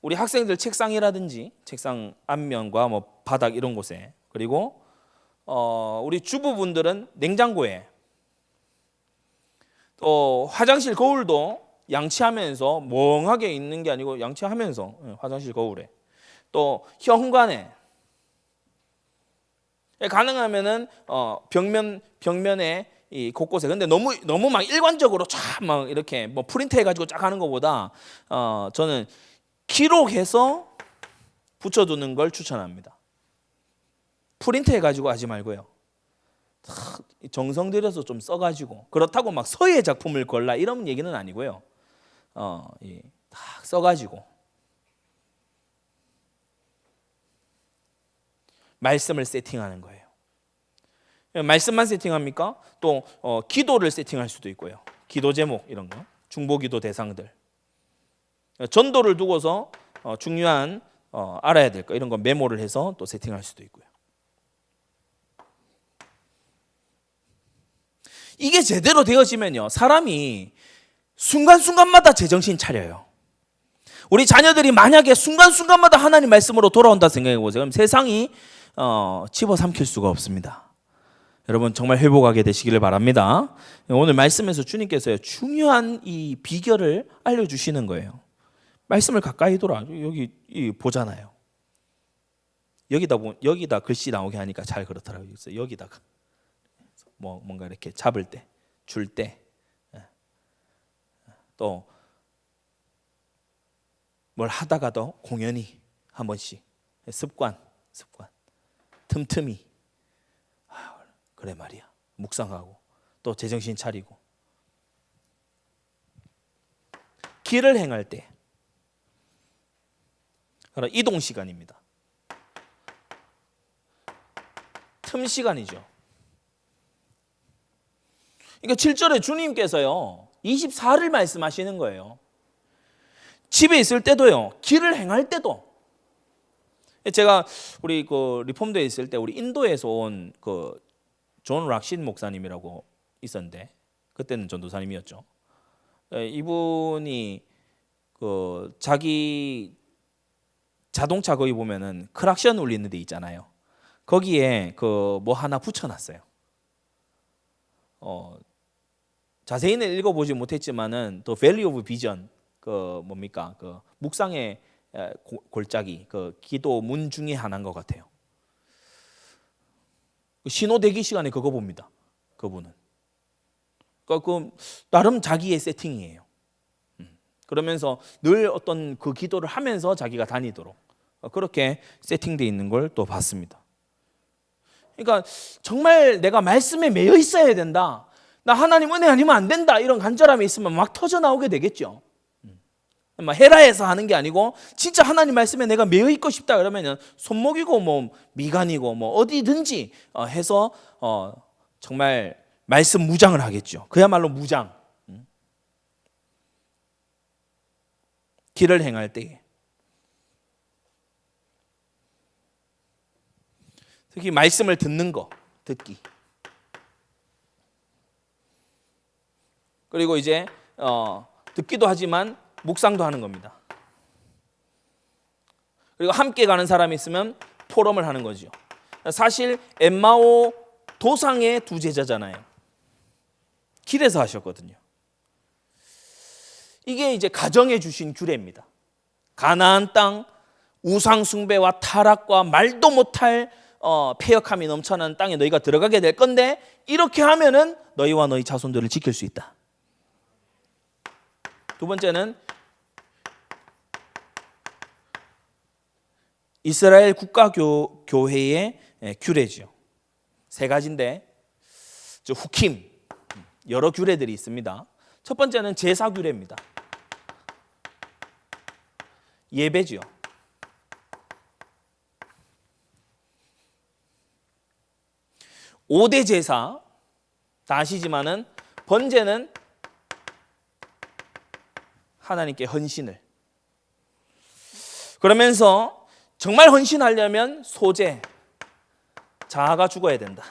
우리 학생들 책상이라든지 책상 앞면과 뭐 바닥 이런 곳에, 그리고 우리 주부분들은 냉장고에, 또 화장실 거울도 양치하면서 멍하게 있는 게 아니고 양치하면서 화장실 거울에, 또 현관에, 가능하면은 벽면에 이 곳곳에. 근데 너무 막 일관적으로 쫙 막 이렇게 뭐 프린트해 가지고 쫙 하는 것보다 저는 기록해서 붙여두는 걸 추천합니다. 프린트해 가지고 하지 말고요. 정성 들여서 좀 써가지고, 그렇다고 막 서예 작품을 골라 이런 얘기는 아니고요. 딱 써가지고 말씀을 세팅하는 거예요. 말씀만 세팅합니까? 또 기도를 세팅할 수도 있고요. 기도 제목 이런 거, 중보기도 대상들, 전도를 두고서 중요한 알아야 될 거 이런 거 메모를 해서 또 세팅할 수도 있고요. 이게 제대로 되어지면요, 사람이 순간순간마다 제정신 차려요. 우리 자녀들이 만약에 순간순간마다 하나님 말씀으로 돌아온다 생각해 보세요. 그럼 세상이 집어삼킬 수가 없습니다. 여러분 정말 회복하게 되시기를 바랍니다. 오늘 말씀에서 주님께서 중요한 이 비결을 알려주시는 거예요. 말씀을 가까이 둬라. 여기 보잖아요. 여기다 글씨 나오게 하니까 잘 그렇더라고요. 여기다가 뭔가 이렇게 잡을 때, 줄 때, 또 뭘 하다가도 공연히 한 번씩 습관 틈틈이 그래 말이야 묵상하고, 또 제정신 차리고, 길을 행할 때 이동 시간입니다. 틈 시간이죠. 그러니까 7절에 주님께서요 24를 말씀하시는 거예요. 집에 있을 때도요, 길을 행할 때도. 제가 우리 그 리폼도에 있을 때 우리 인도에서 온 그 존 락신 목사님이라고 있었는데, 그때는 전도사님이었죠. 이분이 그 자기 자동차 거기 보면은 크락션 울리는 데 있잖아요. 거기에 그 뭐 하나 붙여놨어요. 자세히는 읽어보지 못했지만은 또 밸리 오브 비전, 그 뭡니까, 그 묵상의 골짜기, 그 기도 문 중에 하나인 것 같아요. 신호 대기 시간에 그거 봅니다. 그분은. 그 나름 자기의 세팅이에요. 그러면서 늘 어떤 그 기도를 하면서 자기가 다니도록 그렇게 세팅되어 있는 걸 또 봤습니다. 그러니까 정말 내가 말씀에 매여 있어야 된다, 나 하나님 은혜 아니면 안 된다, 이런 간절함이 있으면 막 터져 나오게 되겠죠. 헤라에서 하는 게 아니고 진짜 하나님 말씀에 내가 매여 있고 싶다 그러면 손목이고 뭐 미간이고 뭐 어디든지 해서 정말 말씀 무장을 하겠죠. 그야말로 무장. 길을 행할 때에 특히 말씀을 듣는 거, 듣기. 그리고 이제 듣기도 하지만 묵상도 하는 겁니다. 그리고 함께 가는 사람이 있으면 포럼을 하는 거죠. 사실 엠마오 도상의 두 제자잖아요. 길에서 하셨거든요. 이게 이제 가정에 주신 규례입니다. 가나안 땅, 우상 숭배와 타락과 말도 못할 패역함이 넘쳐나는 땅에 너희가 들어가게 될 건데, 이렇게 하면은 너희와 너희 자손들을 지킬 수 있다. 두 번째는 이스라엘 국가교회의 규례죠. 세 가지인데 후킴, 여러 규례들이 있습니다. 첫 번째는 제사 규례입니다. 예배죠. 5대 제사 다 아시지만은 번제는 하나님께 헌신을. 그러면서 정말 헌신하려면 소재, 자아가 죽어야 된다.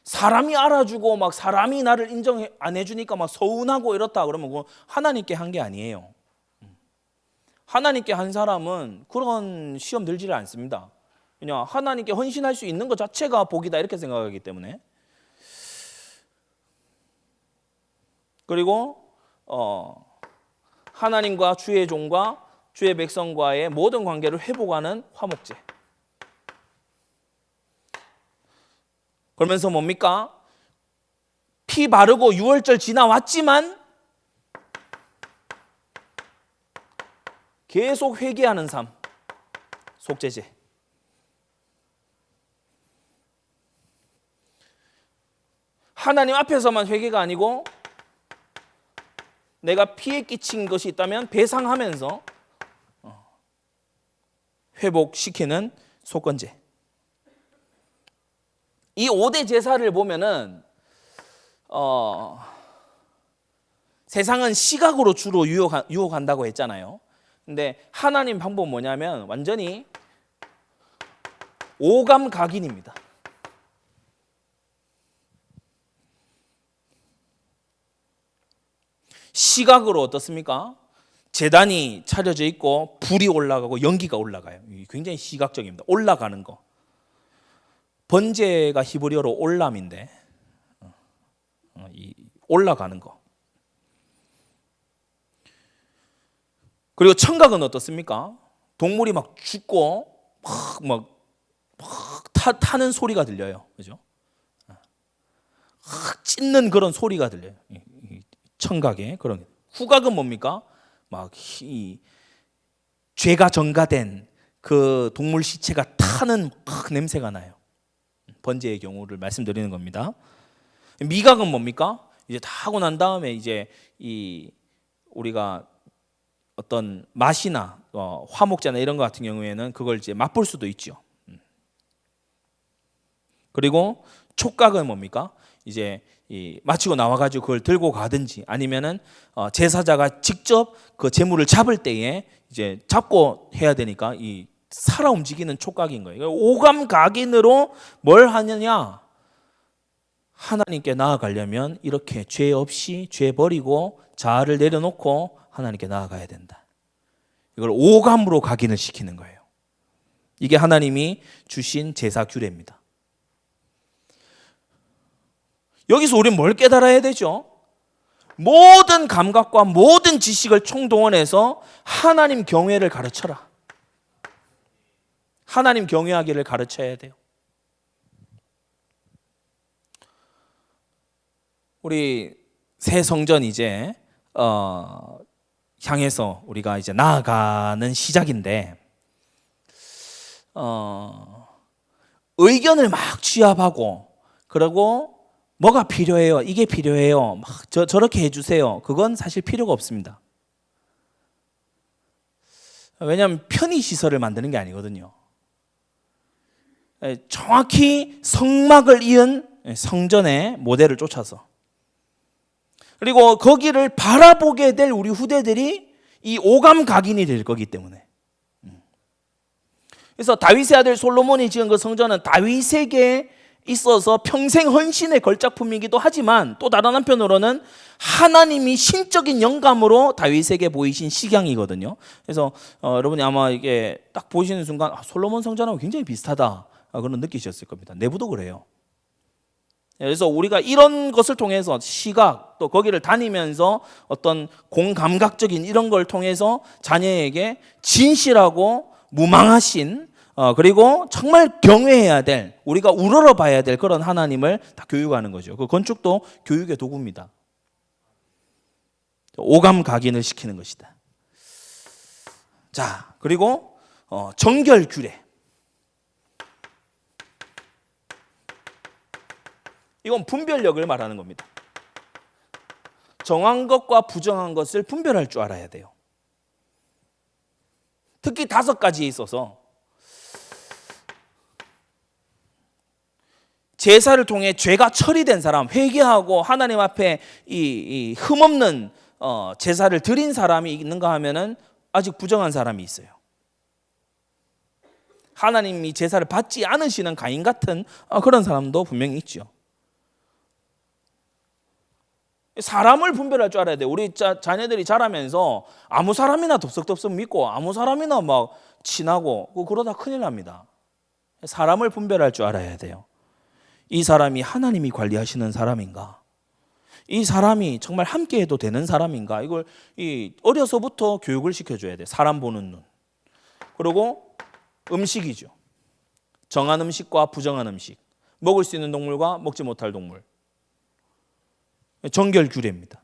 사람이 알아주고 막 사람이 나를 인정 안 해주니까 막 서운하고 이렇다 그러면 그거 하나님께 한 게 아니에요. 하나님께 한 사람은 그런 시험 들지를 않습니다. 그냥 하나님께 헌신할 수 있는 것 자체가 복이다 이렇게 생각하기 때문에. 그리고 하나님과 주의 종과 주의 백성과의 모든 관계를 회복하는 화목제. 그러면서 뭡니까? 피 바르고 유월절 지나왔지만 계속 회개하는 삶, 속죄제. 하나님 앞에서만 회개가 아니고 내가 피해 끼친 것이 있다면 배상하면서 회복시키는 속건제. 이 5대 제사를 보면은 세상은 시각으로 주로 유혹한다고 했잖아요. 근데 하나님 방법은 뭐냐면 완전히 오감각인입니다. 시각으로 어떻습니까? 제단이 차려져 있고 불이 올라가고 연기가 올라가요. 굉장히 시각적입니다. 올라가는 거. 번제가 히브리어로 올람인데 올라가는 거. 그리고 청각은 어떻습니까? 동물이 막 죽고 막 타는 소리가 들려요. 그죠? 찢는 그런 소리가 들려요. 청각에 그런. 후각은 뭡니까? 막 죄가 전가된 그 동물 시체가 타는 냄새가 나요. 번제의 경우를 말씀드리는 겁니다. 미각은 뭡니까? 이제 다 하고 난 다음에 이제 우리가 어떤 맛이나 화목제나 이런 것 같은 경우에는 그걸 이제 맛볼 수도 있죠. 그리고 촉각은 뭡니까? 이제 마치고 나와가지고 그걸 들고 가든지 아니면은 제사자가 직접 그 제물을 잡을 때에 이제 잡고 해야 되니까 이 살아 움직이는 촉각인 거예요. 오감각인으로 뭘 하느냐? 하나님께 나아가려면 이렇게 죄 없이 죄 버리고 자아를 내려놓고 하나님께 나아가야 된다. 이걸 오감으로 각인을 시키는 거예요. 이게 하나님이 주신 제사 규례입니다. 여기서 우리는 뭘 깨달아야 되죠? 모든 감각과 모든 지식을 총동원해서 하나님 경외를 가르쳐라. 하나님 경외하기를 가르쳐야 돼요. 우리 새 성전 이제 향해서 우리가 이제 나아가는 시작인데 의견을 막 취합하고 그리고 뭐가 필요해요? 이게 필요해요. 막 저렇게 해주세요. 그건 사실 필요가 없습니다. 왜냐하면 편의시설을 만드는 게 아니거든요. 정확히 성막을 이은 성전의 모델을 쫓아서 그리고 거기를 바라보게 될 우리 후대들이 이 오감각인이 될 거기 때문에. 그래서 다윗의 아들 솔로몬이 지은 그 성전은 다윗에게 있어서 평생 헌신의 걸작품이기도 하지만 또 다른 한편으로는 하나님이 신적인 영감으로 다윗에게 보이신 식양이거든요. 그래서 여러분이 아마 이게 딱 보시는 순간 솔로몬 성전하고 굉장히 비슷하다 그런 느끼셨을 겁니다. 내부도 그래요. 그래서 우리가 이런 것을 통해서 시각 또 거기를 다니면서 어떤 공감각적인 이런 걸 통해서 자녀에게 진실하고 무망하신 그리고 정말 경외해야 될 우리가 우러러 봐야 될 그런 하나님을 다 교육하는 거죠. 그 건축도 교육의 도구입니다. 오감 각인을 시키는 것이다. 자, 그리고 정결 규례. 이건 분별력을 말하는 겁니다. 정한 것과 부정한 것을 분별할 줄 알아야 돼요. 특히 5가지에 있어서 제사를 통해 죄가 처리된 사람, 회개하고 하나님 앞에 이 흠없는 제사를 드린 사람이 있는가 하면은 아직 부정한 사람이 있어요. 하나님이 제사를 받지 않으시는 가인 같은 그런 사람도 분명히 있죠. 사람을 분별할 줄 알아야 돼요. 우리 자녀들이 자라면서 아무 사람이나 덥석덥석 믿고 아무 사람이나 막 친하고 그러다 큰일 납니다. 사람을 분별할 줄 알아야 돼요. 이 사람이 하나님이 관리하시는 사람인가? 이 사람이 정말 함께해도 되는 사람인가? 이걸 어려서부터 교육을 시켜줘야 돼요. 사람 보는 눈. 그리고 음식이죠. 정한 음식과 부정한 음식. 먹을 수 있는 동물과 먹지 못할 동물. 정결규례입니다.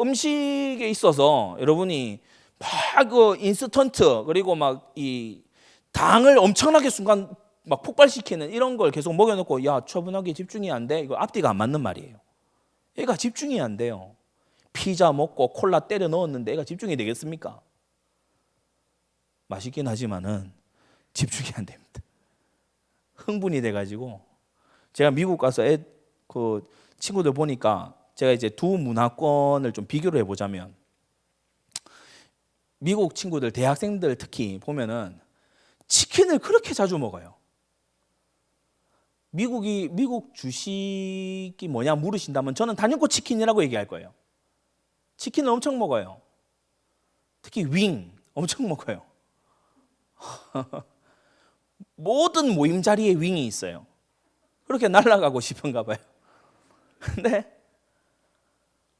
음식에 있어서 여러분이 막 그 인스턴트 그리고 막 이 당을 엄청나게 순간 막 폭발시키는 이런 걸 계속 먹여놓고 야 처분하기 집중이 안 돼. 이거 앞뒤가 안 맞는 말이에요. 애가 집중이 안 돼요. 피자 먹고 콜라 때려 넣었는데 애가 집중이 되겠습니까? 맛있긴 하지만은 집중이 안 됩니다. 흥분이 돼가지고 제가 미국 가서 그 친구들 보니까 제가 이제 두 문화권을 좀 비교를 해보자면 미국 친구들 대학생들 특히 보면은 치킨을 그렇게 자주 먹어요. 미국 주식이 뭐냐 물으신다면 저는 단연코 치킨이라고 얘기할 거예요. 치킨을 엄청 먹어요. 특히 윙 엄청 먹어요. 모든 모임 자리에 윙이 있어요. 그렇게 날아가고 싶은가 봐요. 근데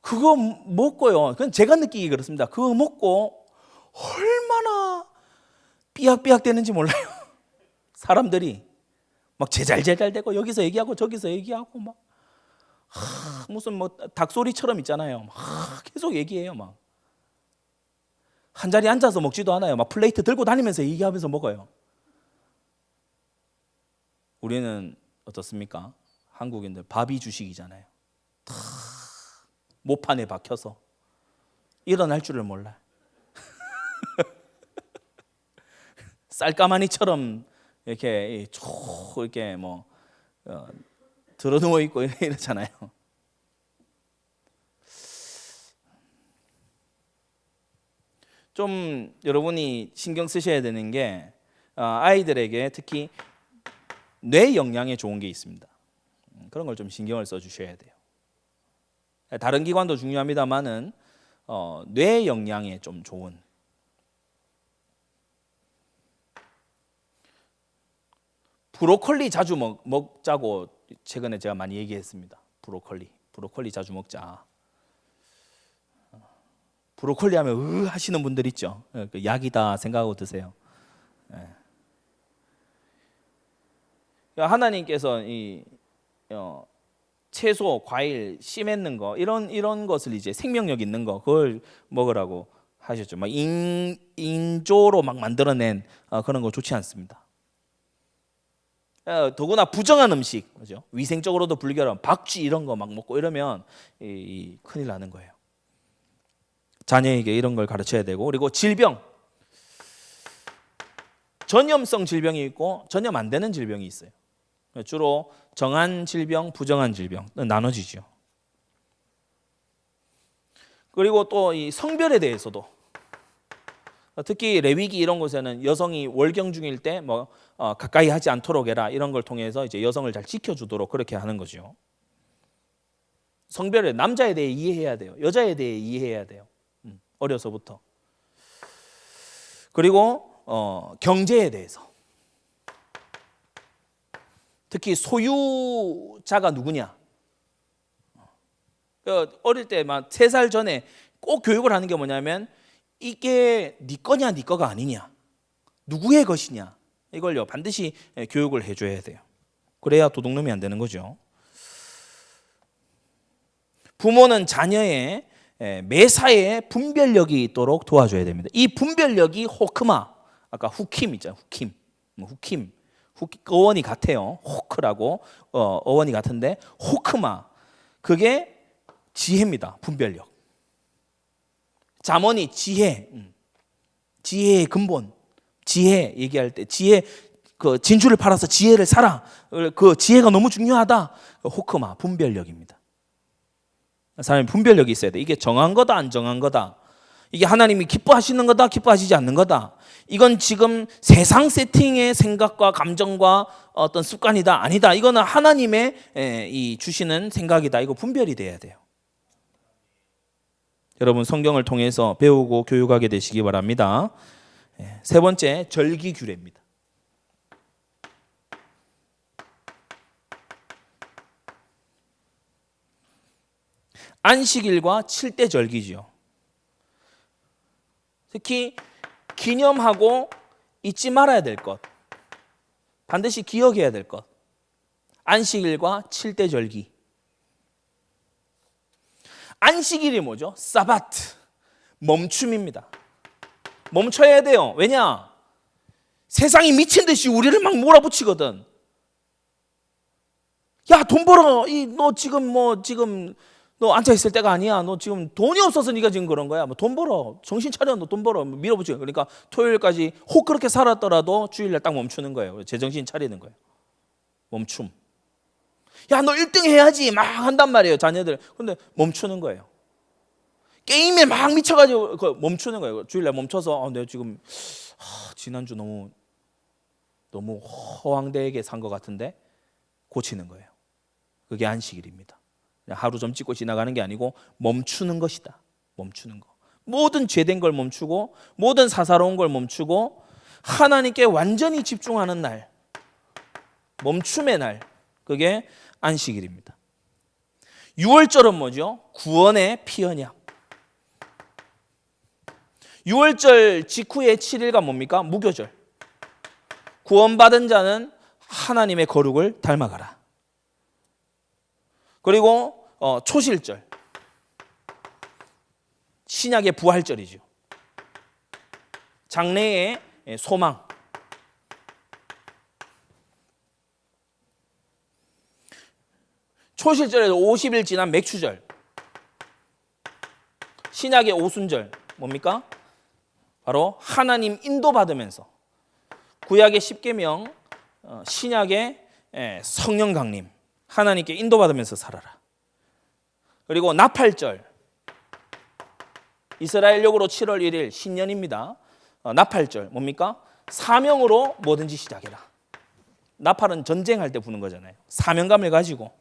그거 먹고요. 그건 제가 느끼기 그렇습니다. 그거 먹고 얼마나 삐약삐약 되는지 몰라요. 사람들이 막 제잘제잘되고 여기서 얘기하고 저기서 얘기하고 막 무슨 뭐 닭소리처럼 있잖아요. 막 계속 얘기해요. 막 한 자리에 앉아서 먹지도 않아요. 막 플레이트 들고 다니면서 얘기하면서 먹어요. 우리는 어떻습니까? 한국인들 밥이 주식이잖아요. 다 모판에 박혀서 일어날 줄을 몰라요. 쌀가마니처럼 이렇게 이렇게 뭐 들어 누워 있고 이러잖아요. 좀 여러분이 신경 쓰셔야 되는 게 아이들에게 특히 뇌 영양에 좋은 게 있습니다. 그런 걸 좀 신경을 써 주셔야 돼요. 다른 기관도 중요합니다만은 뇌 영양에 좀 좋은 브로콜리 자주 먹자고 최근에 제가 많이 얘기했습니다. 브로콜리 자주 먹자. 브로콜리 하면 하시는 분들 있죠. 약이다 생각하고 드세요. 하나님께서 이 채소, 과일, 씨 맺는 거 이런 것을 이제 생명력 있는 거 그걸 먹으라고 하셨죠. 막 인조로 막 만들어낸 그런 거 좋지 않습니다. 더구나 부정한 음식, 그죠? 위생적으로도 불결한 박쥐 이런 거 막 먹고 이러면 큰일 나는 거예요. 자녀에게 이런 걸 가르쳐야 되고 그리고 질병, 전염성 질병이 있고 전염 안 되는 질병이 있어요. 주로 정한 질병, 부정한 질병 나눠지죠. 그리고 또 이 성별에 대해서도 특히 레위기 이런 곳에는 여성이 월경 중일 때 뭐 가까이 하지 않도록 해라 이런 걸 통해서 이제 여성을 잘 지켜주도록 그렇게 하는 거죠. 성별에 남자에 대해 이해해야 돼요. 여자에 대해 이해해야 돼요. 어려서부터. 그리고 경제에 대해서 특히 소유자가 누구냐. 어릴 때 막 3살 전에 꼭 교육을 하는 게 뭐냐면 이게 네 거냐 네 거가 아니냐. 누구의 것이냐. 이걸요 반드시 교육을 해줘야 돼요. 그래야 도둑놈이 안 되는 거죠. 부모는 자녀의 매사에 분별력이 있도록 도와줘야 됩니다. 이 분별력이 호크마, 아까 후킴 있잖아요. 어원이 같아요. 호크라고 어원이 같은데 호크마 그게 지혜입니다. 분별력. 잠언이 지혜, 지혜의 근본, 지혜 얘기할 때 지혜 그 진주를 팔아서 지혜를 사라. 그 지혜가 너무 중요하다. 호크마 분별력입니다. 사람이 분별력이 있어야 돼. 이게 정한 거다 안 정한 거다. 이게 하나님이 기뻐하시는 거다 기뻐하시지 않는 거다. 이건 지금 세상 세팅의 생각과 감정과 어떤 습관이다 아니다. 이거는 하나님의 이 주시는 생각이다. 이거 분별이 돼야 돼요. 여러분 성경을 통해서 배우고 교육하게 되시기 바랍니다. 세 번째 절기규례입니다. 안식일과 7대 절기지요. 특히 기념하고 잊지 말아야 될 것, 반드시 기억해야 될 것. 안식일과 7대 절기. 안식일이 뭐죠? 사바트, 멈춤입니다. 멈춰야 돼요. 왜냐? 세상이 미친 듯이 우리를 막 몰아붙이거든. 야, 돈 벌어. 너 지금 너 앉아 있을 때가 아니야. 너 지금 돈이 없어서 네가 지금 그런 거야. 돈 벌어. 정신 차려. 너 돈 벌어. 밀어붙여. 그러니까 토요일까지 혹 그렇게 살았더라도 주일날 딱 멈추는 거예요. 제정신 차리는 거예요. 멈춤. 야, 너 1등 해야지. 막 한단 말이에요. 자녀들. 근데 멈추는 거예요. 게임에 막 미쳐가지고 멈추는 거예요. 주일날 멈춰서 내가 지금 지난주 너무 허황되게 산 것 같은데 고치는 거예요. 그게 안식일입니다. 하루 좀 찍고 지나가는 게 아니고 멈추는 것이다. 멈추는 거. 모든 죄된 걸 멈추고 모든 사사로운 걸 멈추고 하나님께 완전히 집중하는 날, 멈춤의 날, 그게 안식일입니다. 6월절은 뭐죠? 구원의 피언약. 6월절 직후의 7일간 뭡니까? 무교절. 구원받은 자는 하나님의 거룩을 닮아가라. 그리고 초실절, 신약의 부활절이죠. 장래의 소망. 초실절에서 50일 지난 맥추절. 신약의 오순절 뭡니까? 바로 하나님 인도받으면서 구약의 십계명, 신약의 성령 강림, 하나님께 인도받으면서 살아라. 그리고 나팔절, 이스라엘력으로 7월 1일 신년입니다. 나팔절 뭡니까? 사명으로 뭐든지 시작해라. 나팔은 전쟁할 때 부는 거잖아요. 사명감을 가지고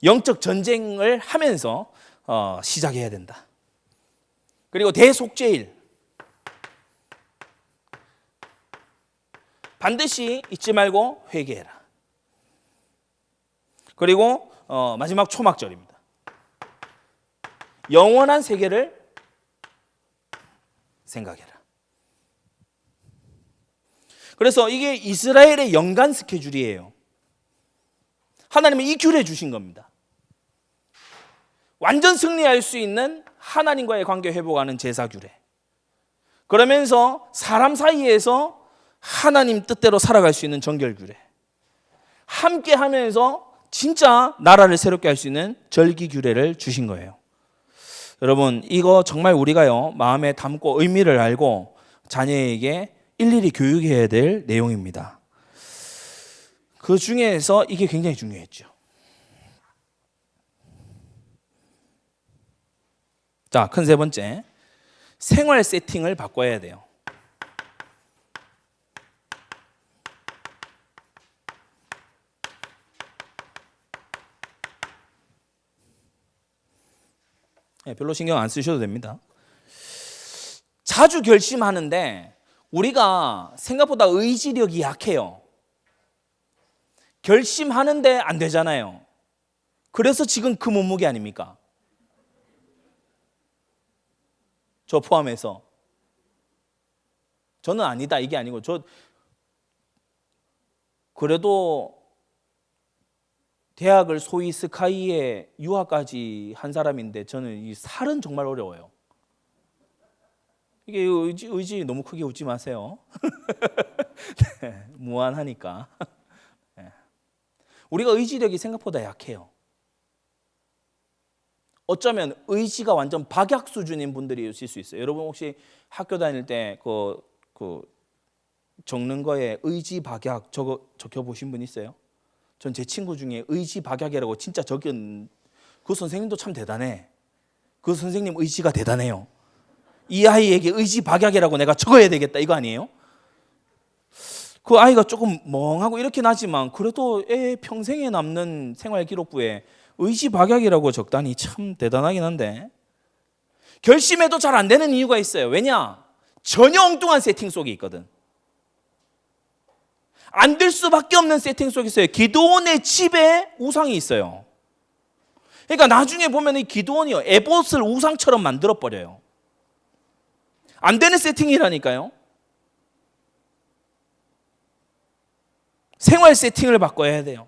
영적 전쟁을 하면서 시작해야 된다. 그리고 대속죄일, 반드시 잊지 말고 회개해라. 그리고 마지막 초막절입니다. 영원한 세계를 생각해라. 그래서 이게 이스라엘의 연간 스케줄이에요. 하나님은 이 규례 주신 겁니다. 완전 승리할 수 있는 하나님과의 관계 회복하는 제사 규례. 그러면서 사람 사이에서 하나님 뜻대로 살아갈 수 있는 정결 규례. 함께 하면서 진짜 나라를 새롭게 할 수 있는 절기 규례를 주신 거예요. 여러분, 이거 정말 우리가요 마음에 담고 의미를 알고 자녀에게 일일이 교육해야 될 내용입니다. 그 중에서 이게 굉장히 중요했죠. 자, 큰 세 번째, 생활 세팅을 바꿔야 돼요. 별로 신경 안 쓰셔도 됩니다. 자주 결심하는데 우리가 생각보다 의지력이 약해요. 결심하는데 안 되잖아요. 그래서 지금 그 몸무게 아닙니까? 저 포함해서. 저는 아니다 이게 아니고 저 그래도 대학을 소위 스카이에 유학까지 한 사람인데 저는 이 살은 정말 어려워요. 이게 의지 너무 크게 웃지 마세요. 네, 무한하니까. 우리가 의지력이 생각보다 약해요. 어쩌면 의지가 완전 박약 수준인 분들이 있을 수 있어요. 여러분 혹시 학교 다닐 때 그 적는 거에 의지 박약 적혀 보신 분 있어요? 전 제 친구 중에 의지 박약이라고 진짜 적은 그 선생님도 참 대단해. 그 선생님 의지가 대단해요. 이 아이에게 의지 박약이라고 내가 적어야 되겠다 이거 아니에요? 그 아이가 조금 멍하고 이렇게 나지만 그래도 애 평생에 남는 생활기록부에 의지 박약이라고 적다니 참 대단하긴 한데, 결심해도 잘 안 되는 이유가 있어요. 왜냐? 전혀 엉뚱한 세팅 속에 있거든. 안 될 수밖에 없는 세팅 속에 있어요. 기드온의 집에 우상이 있어요. 그러니까 나중에 보면 이 기드온이요, 에봇을 우상처럼 만들어 버려요. 안 되는 세팅이라니까요. 생활 세팅을 바꿔야 돼요.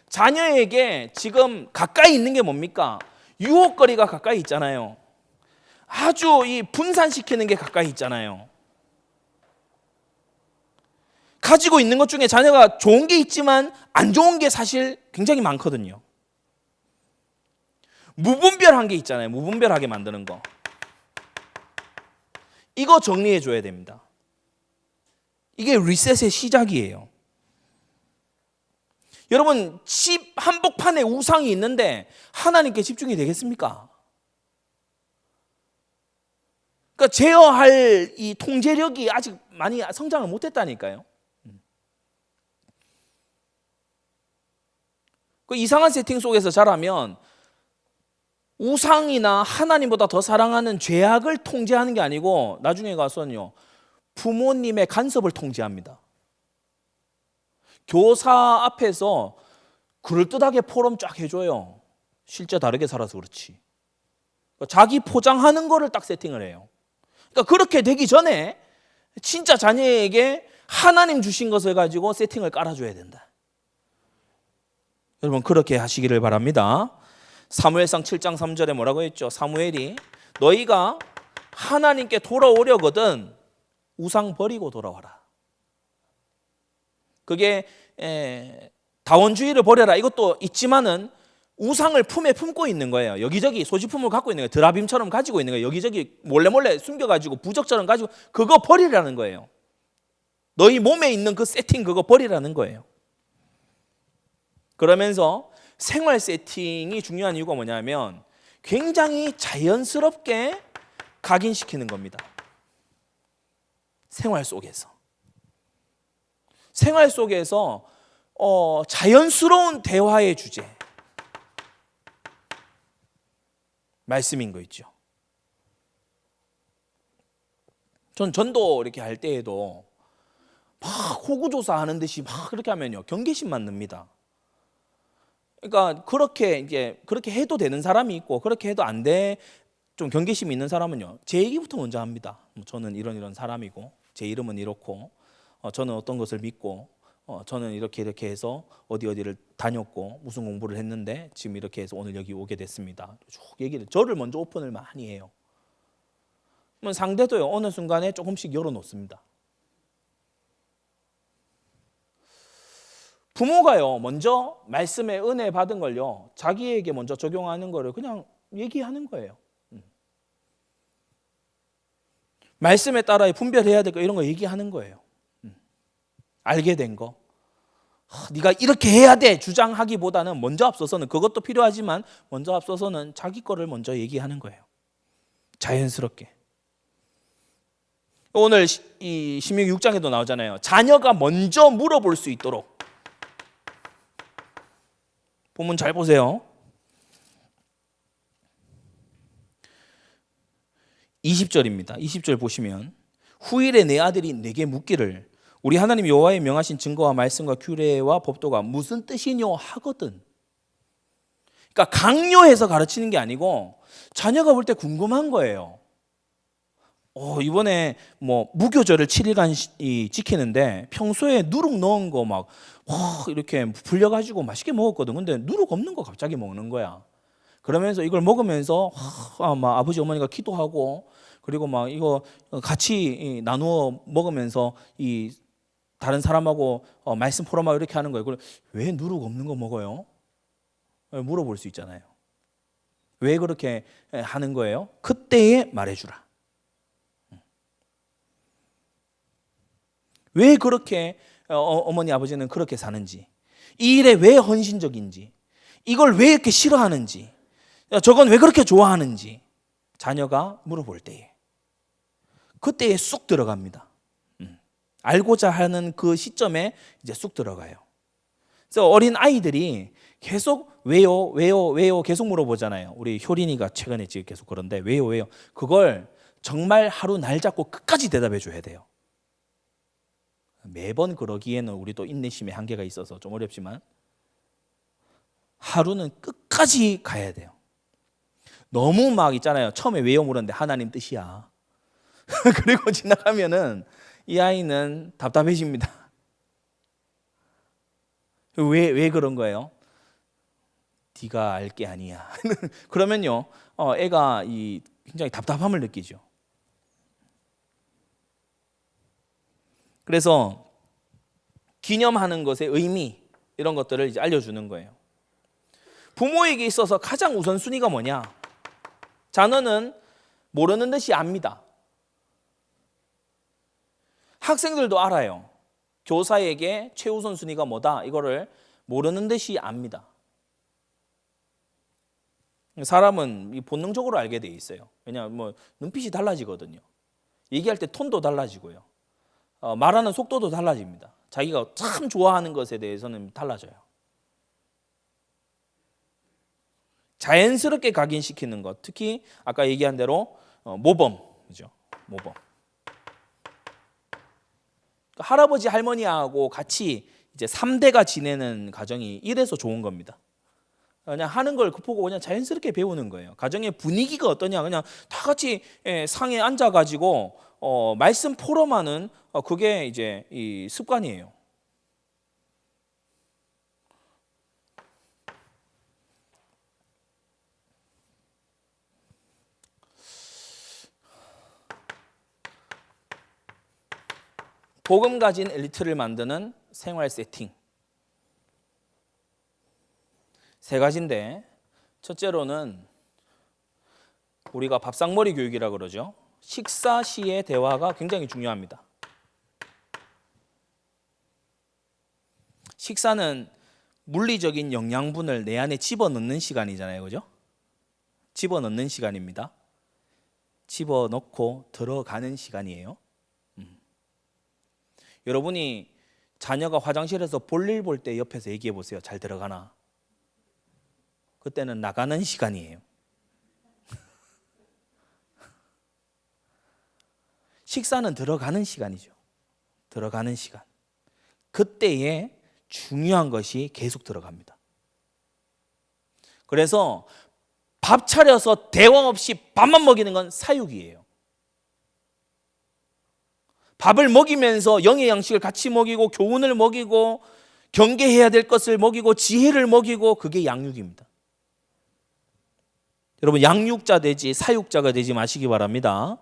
자녀에게 지금 가까이 있는 게 뭡니까? 유혹거리가 가까이 있잖아요. 아주 이 분산시키는 게 가까이 있잖아요. 가지고 있는 것 중에 자녀가 좋은 게 있지만 안 좋은 게 사실 굉장히 많거든요. 무분별한 게 있잖아요. 무분별하게 만드는 거. 이거 정리해 줘야 됩니다. 이게 리셋의 시작이에요. 여러분, 집 한복판에 우상이 있는데 하나님께 집중이 되겠습니까? 그러니까 제어할 이 통제력이 아직 많이 성장을 못했다니까요. 그 이상한 세팅 속에서 자라면 우상이나 하나님보다 더 사랑하는 죄악을 통제하는 게 아니고 나중에 가서는요, 부모님의 간섭을 통제합니다. 교사 앞에서 그럴듯하게 포럼 쫙 해줘요. 실제 다르게 살아서 그렇지. 자기 포장하는 거를 딱 세팅을 해요. 그러니까 그렇게 되기 전에 진짜 자녀에게 하나님 주신 것을 가지고 세팅을 깔아줘야 된다. 여러분 그렇게 하시기를 바랍니다. 사무엘상 7장 3절에 뭐라고 했죠? 사무엘이 너희가 하나님께 돌아오려거든 우상 버리고 돌아와라. 그게 다원주의를 버려라 이것도 있지만은 우상을 품에 품고 있는 거예요. 여기저기 소지품을 갖고 있는 거예요. 드라빔처럼 가지고 있는 거예요. 여기저기 몰래 숨겨가지고 부적처럼 가지고 그거 버리라는 거예요. 너희 몸에 있는 그 세팅 그거 버리라는 거예요. 그러면서 생활 세팅이 중요한 이유가 뭐냐면 굉장히 자연스럽게 각인시키는 겁니다. 생활 속에서 자연스러운 대화의 주제 말씀인 거 있죠. 전 전도 이렇게 할 때에도 막 호구조사 하는 듯이 막 그렇게 하면요 경계심만 듭니다. 그러니까 그렇게 해도 되는 사람이 있고 그렇게 해도 안 돼 좀 경계심이 있는 사람은요 제 얘기부터 먼저 합니다. 저는 이런 사람이고 제 이름은 이렇고 저는 어떤 것을 믿고 저는 이렇게 해서 어디를 다녔고 무슨 공부를 했는데 지금 이렇게 해서 오늘 여기 오게 됐습니다. 쭉 얘기를 저를 먼저 오픈을 많이 해요. 그러면 상대도요 어느 순간에 조금씩 열어놓습니다. 부모가요 먼저 말씀의 은혜 받은 걸요 자기에게 먼저 적용하는 거를 그냥 얘기하는 거예요. 말씀에 따라 분별해야 될 거 이런 거 얘기하는 거예요. 알게 된 거 네가 이렇게 해야 돼 주장하기보다는 먼저 앞서서는 그것도 필요하지만 먼저 앞서서는 자기 거를 먼저 얘기하는 거예요. 자연스럽게. 오늘 이 신명기 6장에도 나오잖아요. 자녀가 먼저 물어볼 수 있도록. 본문 잘 보세요. 20절입니다. 20절 보시면 후일에 내 아들이 내게 묻기를 우리 하나님 여호와의 명하신 증거와 말씀과 규례와 법도가 무슨 뜻이뇨 하거든. 그러니까 강요해서 가르치는 게 아니고 자녀가 볼 때 궁금한 거예요. 이번에 뭐 무교절을 7일간 지키는데 평소에 누룩 넣은 거 막 이렇게 불려가지고 맛있게 먹었거든. 근데 누룩 없는 거 갑자기 먹는 거야. 그러면서 이걸 먹으면서 막 아버지 어머니가 기도하고 그리고 막 이거 같이 나누어 먹으면서 이 다른 사람하고 말씀 포럼하고 이렇게 하는 거예요. 그럼 왜 누룩 없는 거 먹어요? 물어볼 수 있잖아요. 왜 그렇게 하는 거예요? 그때에 말해주라. 왜 그렇게 어머니 아버지는 그렇게 사는지, 이 일에 왜 헌신적인지, 이걸 왜 이렇게 싫어하는지, 저건 왜 그렇게 좋아하는지 자녀가 물어볼 때에, 그때에 쑥 들어갑니다. 알고자 하는 그 시점에 이제 쑥 들어가요. 그래서 어린 아이들이 계속 왜요 계속 물어보잖아요. 우리 효린이가 최근에 지금 계속 그런데 왜요 그걸 정말 하루 날 잡고 끝까지 대답해 줘야 돼요. 매번 그러기에는 우리도 인내심의 한계가 있어서 좀 어렵지만 하루는 끝까지 가야 돼요. 너무 막 있잖아요. 처음에 왜요 물었는데 하나님 뜻이야. 그리고 지나가면은 이 아이는 답답해집니다. 왜 그런 거예요? 네가 알 게 아니야. 그러면요, 애가 굉장히 답답함을 느끼죠. 그래서 기념하는 것의 의미, 이런 것들을 이제 알려주는 거예요. 부모에게 있어서 가장 우선순위가 뭐냐? 자녀는 모르는 듯이 압니다. 학생들도 알아요. 교사에게 최우선순위가 뭐다, 이거를 모르는 듯이 압니다. 사람은 본능적으로 알게 돼 있어요. 왜냐하면 눈빛이 달라지거든요. 얘기할 때 톤도 달라지고요. 말하는 속도도 달라집니다. 자기가 참 좋아하는 것에 대해서는 달라져요. 자연스럽게 각인시키는 것, 특히 아까 얘기한 대로 모범, 그죠? 모범. 할아버지 할머니하고 같이 이제 3대가 지내는 가정이 이래서 좋은 겁니다. 그냥 하는 걸 보고 그냥 자연스럽게 배우는 거예요. 가정의 분위기가 어떠냐, 그냥 다 같이 상에 앉아가지고 말씀 포럼하는 그게 이제 이 습관이에요. 복음 가진 엘리트를 만드는 생활 세팅. 세 가지인데, 첫째로는 우리가 밥상머리 교육이라 그러죠. 식사 시의 대화가 굉장히 중요합니다. 식사는 물리적인 영양분을 내 안에 집어넣는 시간이잖아요, 그죠? 집어넣는 시간입니다. 집어넣고 들어가는 시간이에요. 여러분이 자녀가 화장실에서 볼일 볼 때 옆에서 얘기해 보세요. 잘 들어가나? 그때는 나가는 시간이에요. 식사는 들어가는 시간이죠. 들어가는 시간. 그때에 중요한 것이 계속 들어갑니다. 그래서 밥 차려서 대화 없이 밥만 먹이는 건 사육이에요. 밥을 먹이면서 영의 양식을 같이 먹이고 교훈을 먹이고 경계해야 될 것을 먹이고 지혜를 먹이고, 그게 양육입니다. 여러분, 양육자 되지 사육자가 되지 마시기 바랍니다.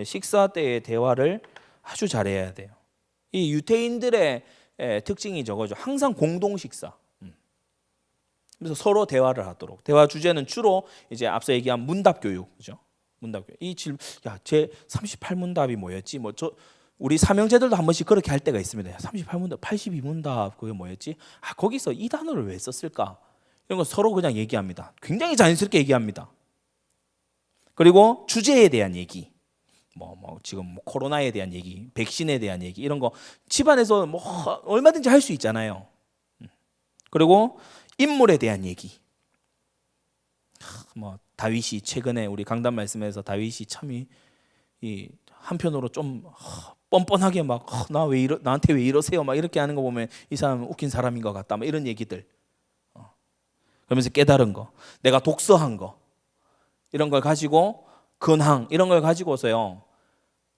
식사 때의 대화를 아주 잘해야 돼요. 이 유태인들의 특징이 저거죠. 항상 공동 식사. 그래서 서로 대화를 하도록. 대화 주제는 주로 이제 앞서 얘기한 문답 교육, 그죠? 문답 교육. 제 38문답이 뭐였지? 우리 삼형제들도 한 번씩 그렇게 할 때가 있습니다. 38문답, 82문답 그게 뭐였지? 거기서 이 단어를 왜 썼을까? 이런 거 서로 그냥 얘기합니다. 굉장히 자연스럽게 얘기합니다. 그리고 주제에 대한 얘기, 지금 코로나에 대한 얘기, 백신에 대한 얘기, 이런 거 집안에서 얼마든지 할 수 있잖아요. 그리고 인물에 대한 얘기. 다윗이 최근에 우리 강단 말씀에서 다윗이 참 이 한편으로 좀 뻔뻔하게 나한테 왜 이러세요? 이렇게 하는 거 보면 이 사람은 웃긴 사람인 것 같다. 이런 얘기들. 그러면서 깨달은 거, 내가 독서한 거, 이런 걸 가지고 근황, 이런 걸 가지고서요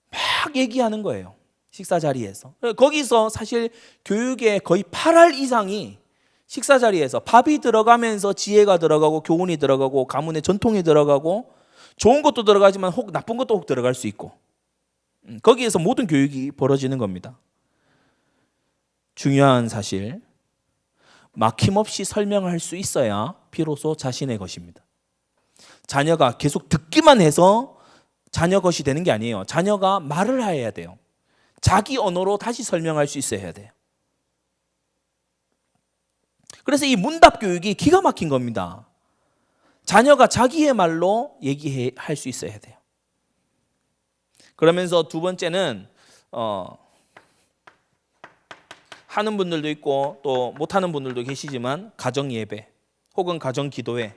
막 얘기하는 거예요. 식사 자리에서. 거기서 사실 교육의 거의 8할 이상이 식사 자리에서 밥이 들어가면서 지혜가 들어가고 교훈이 들어가고 가문의 전통이 들어가고 좋은 것도 들어가지만 혹 나쁜 것도 혹 들어갈 수 있고, 거기에서 모든 교육이 벌어지는 겁니다. 중요한 사실, 막힘없이 설명할 수 있어야 비로소 자신의 것입니다. 자녀가 계속 듣기만 해서 자녀 것이 되는 게 아니에요. 자녀가 말을 해야 돼요. 자기 언어로 다시 설명할 수 있어야 돼요. 그래서 이 문답 교육이 기가 막힌 겁니다. 자녀가 자기의 말로 얘기할 수 있어야 돼요. 그러면서 두 번째는 하는 분들도 있고 또 못하는 분들도 계시지만 가정 예배 혹은 가정 기도회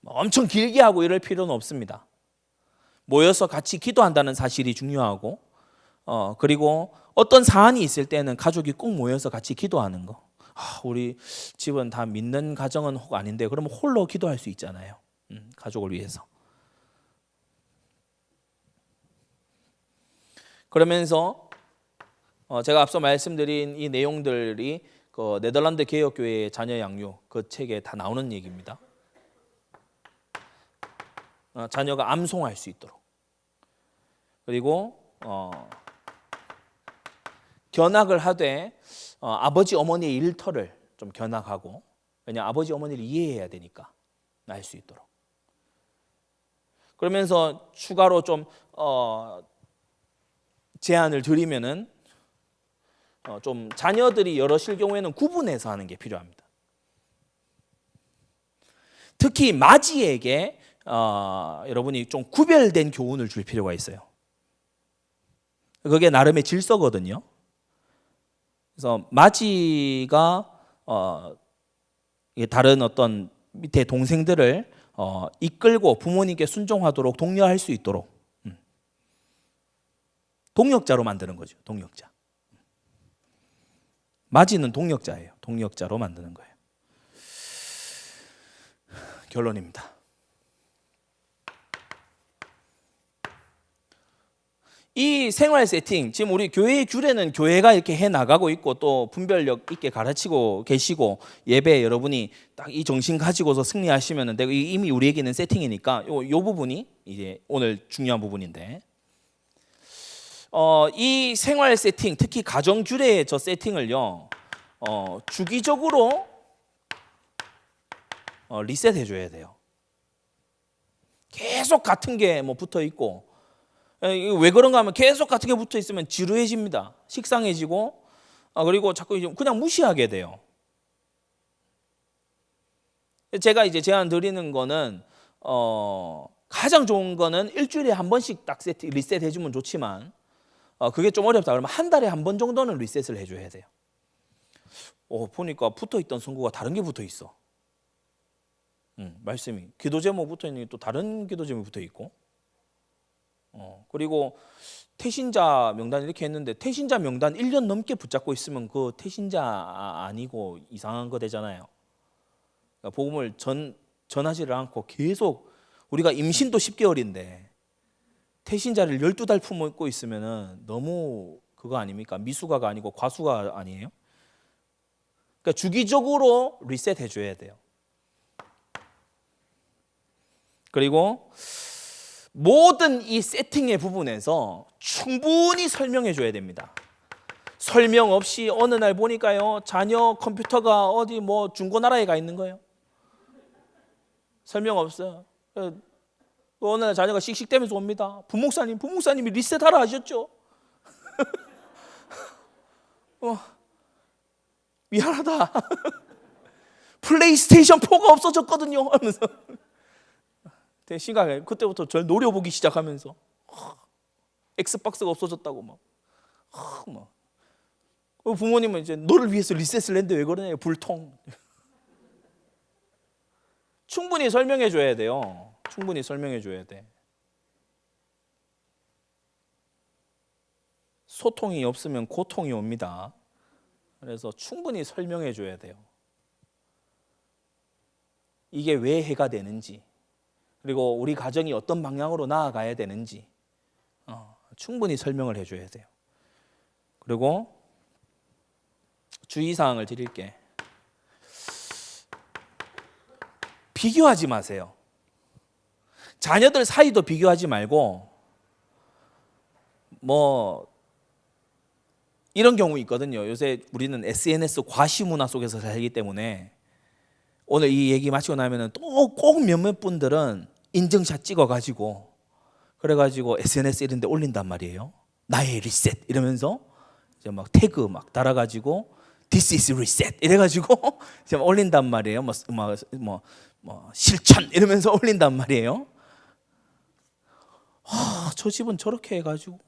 엄청 길게 하고 이럴 필요는 없습니다. 모여서 같이 기도한다는 사실이 중요하고 그리고 어떤 사안이 있을 때는 가족이 꼭 모여서 같이 기도하는 거. 우리 집은 다 믿는 가정은 혹 아닌데 그러면 홀로 기도할 수 있잖아요. 가족을 위해서. 그러면서 제가 앞서 말씀드린 이 내용들이 그 네덜란드 개혁교회의 자녀 양육 그 책에 다 나오는 얘기입니다. 자녀가 암송할 수 있도록. 그리고 견학을 하되 아버지 어머니의 일터를 좀 견학하고, 왜냐 아버지 어머니를 이해해야 되니까 알 수 있도록. 그러면서 추가로 좀 제안을 드리면은 좀 자녀들이 여럿일 경우에는 구분해서 하는 게 필요합니다. 특히 맏이에게 여러분이 좀 구별된 교훈을 줄 필요가 있어요. 그게 나름의 질서거든요. 그래서 맏이가 다른 어떤 밑에 동생들을 이끌고 부모님께 순종하도록 독려할 수 있도록 동력자로 만드는 거죠. 동력자. 맏이는 동력자예요. 동력자로 만드는 거예요. 결론입니다. 이 생활 세팅, 지금 우리 교회의 규례는 교회가 이렇게 해 나가고 있고 또 분별력 있게 가르치고 계시고 예배 여러분이 딱 이 정신 가지고서 승리하시면 되고 이미 우리에게는 세팅이니까 요 부분이 이제 오늘 중요한 부분인데 이 생활 세팅, 특히 가정 규례의 저 세팅을요 주기적으로 리셋해 줘야 돼요. 계속 같은 게 뭐 붙어 있고 왜 그런가 하면 계속 같은 게 붙어 있으면 지루해집니다. 식상해지고 그리고 자꾸 그냥 무시하게 돼요. 제가 이제 제안 드리는 거는 가장 좋은 거는 일주일에 한 번씩 딱 리셋 해주면 좋지만 그게 좀 어렵다 그러면 한 달에 한 번 정도는 리셋을 해줘야 돼요. 보니까 붙어있던 성구가 다른 게 붙어 있어. 말씀이 기도 제목 붙어 있는 게 또 다른 기도 제목이 붙어 있고 그리고 태신자 명단 이렇게 했는데 태신자 명단 1년 넘게 붙잡고 있으면 그 태신자 아니고 이상한 거 되잖아요. 그러니까 복음을 전하지를 않고 계속 우리가 임신도 10개월인데 태신자를 12달 품고 있으면 너무 그거 아닙니까? 미숙아가 아니고 과수가 아니에요? 그러니까 주기적으로 리셋해 줘야 돼요. 그리고 모든 이 세팅의 부분에서 충분히 설명해 줘야 됩니다. 설명 없이 어느 날 보니까요 자녀 컴퓨터가 어디 뭐 중고나라에 가 있는 거예요. 설명 없어요. 어느 날 자녀가 씩씩대면서 옵니다. 부목사님이 리셋하라 하셨죠? 미안하다. 플레이스테이션 4가 없어졌거든요 하면서 심각해. 그때부터 절 노려보기 시작하면서 엑스박스가 없어졌다고 막. 부모님은 이제 너를 위해서 리셋을 했는데 왜 그러냐 불통. 충분히 설명해 줘야 돼요. 충분히 설명해 줘야 돼. 소통이 없으면 고통이 옵니다. 그래서 충분히 설명해 줘야 돼요. 이게 왜 해가 되는지, 그리고 우리 가정이 어떤 방향으로 나아가야 되는지 충분히 설명을 해줘야 돼요. 그리고 주의사항을 드릴게. 비교하지 마세요. 자녀들 사이도 비교하지 말고 뭐 이런 경우 있거든요. 요새 우리는 SNS 과시 문화 속에서 살기 때문에 오늘 이 얘기 마치고 나면은 또 꼭 몇몇 분들은 인증샷 찍어가지고 그래가지고 SNS 이런 데 올린단 말이에요. 나의 리셋 이러면서 이제 막 태그 막 달아가지고 This is reset 이래가지고 지금 올린단 말이에요. 실천 이러면서 올린단 말이에요. 저 집은 저렇게 해가지고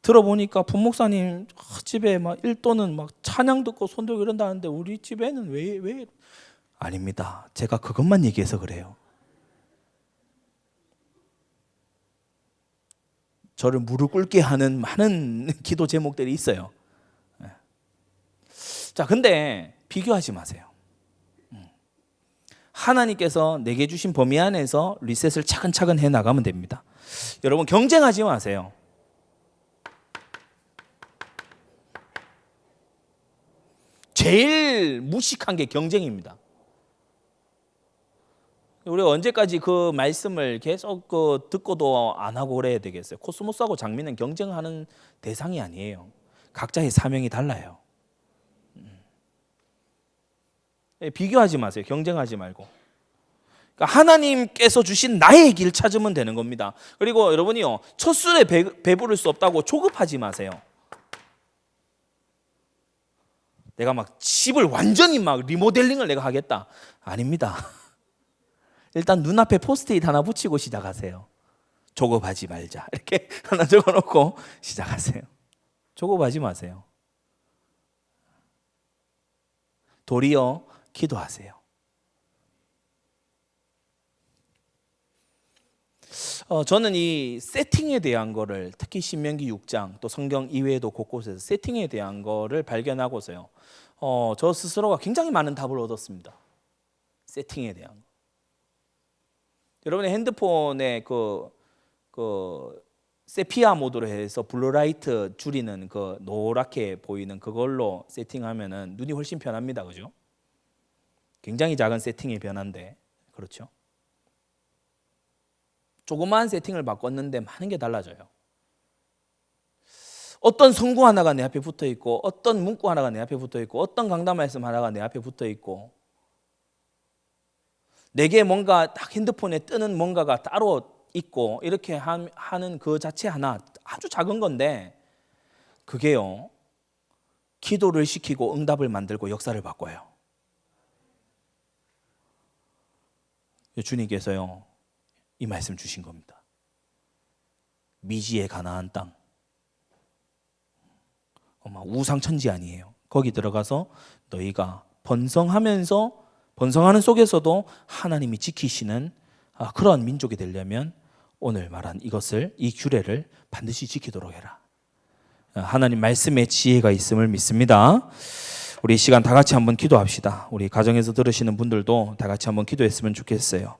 들어보니까 부목사님 집에 막 일도는 막 찬양 듣고 손 들고 이런다는데 우리 집에는 왜 아닙니다. 제가 그것만 얘기해서 그래요. 저를 무릎 꿇게 하는 많은 기도 제목들이 있어요. 자, 근데 비교하지 마세요. 하나님께서 내게 주신 범위 안에서 리셋을 차근차근 해 나가면 됩니다. 여러분 경쟁하지 마세요. 제일 무식한 게 경쟁입니다. 우리가 언제까지 그 말씀을 계속 듣고도 안 하고 그래야 되겠어요? 코스모스하고 장미는 경쟁하는 대상이 아니에요. 각자의 사명이 달라요. 비교하지 마세요. 경쟁하지 말고. 그러니까 하나님께서 주신 나의 길 찾으면 되는 겁니다. 그리고 여러분이요, 첫 술에 배부를 수 없다고 조급하지 마세요. 내가 막 집을 완전히 막 리모델링을 내가 하겠다. 아닙니다. 일단 눈앞에 포스트잇 하나 붙이고 시작하세요. 조급하지 말자. 이렇게 하나 적어놓고 시작하세요. 조급하지 마세요. 도리어 기도하세요. 저는 이 세팅에 대한 거를 특히 신명기 6장 또 성경 이외에도 곳곳에서 세팅에 대한 거를 발견하고서요. 저 스스로가 굉장히 많은 답을 얻었습니다. 세팅에 대한 거. 여러분의 핸드폰에 그 세피아 모드로 해서 블루라이트 줄이는 그 노랗게 보이는 그걸로 세팅하면은 눈이 훨씬 편합니다. 그죠? 굉장히 작은 세팅의 변화인데 그렇죠? 조그마한 세팅을 바꿨는데 많은 게 달라져요. 어떤 성구 하나가 내 앞에 붙어 있고 어떤 문구 하나가 내 앞에 붙어 있고 어떤 강단 말씀 하나가 내 앞에 붙어 있고 내게 뭔가 딱 핸드폰에 뜨는 뭔가가 따로 있고 이렇게 하는 그 자체 하나 아주 작은 건데 그게요 기도를 시키고 응답을 만들고 역사를 바꿔요. 주님께서요 이 말씀 주신 겁니다. 미지의 가나안 땅 우상천지 아니에요. 거기 들어가서 너희가 번성하는 속에서도 하나님이 지키시는 그런 민족이 되려면 오늘 말한 이 규례를 반드시 지키도록 해라. 하나님 말씀에 지혜가 있음을 믿습니다. 우리 이 시간 다 같이 한번 기도합시다. 우리 가정에서 들으시는 분들도 다 같이 한번 기도했으면 좋겠어요.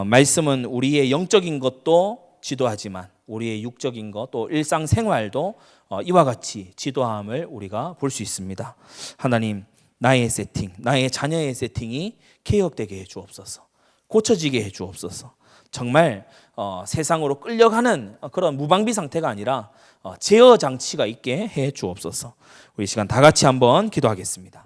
말씀은 우리의 영적인 것도 지도하지만 우리의 육적인 것 또 일상생활도 이와 같이 지도함을 우리가 볼 수 있습니다. 하나님 나의 세팅, 나의 자녀의 세팅이 개혁되게 해 주옵소서. 고쳐지게 해 주옵소서. 정말 세상으로 끌려가는 그런 무방비 상태가 아니라 제어 장치가 있게 해 주옵소서. 우리 시간 다 같이 한번 기도하겠습니다.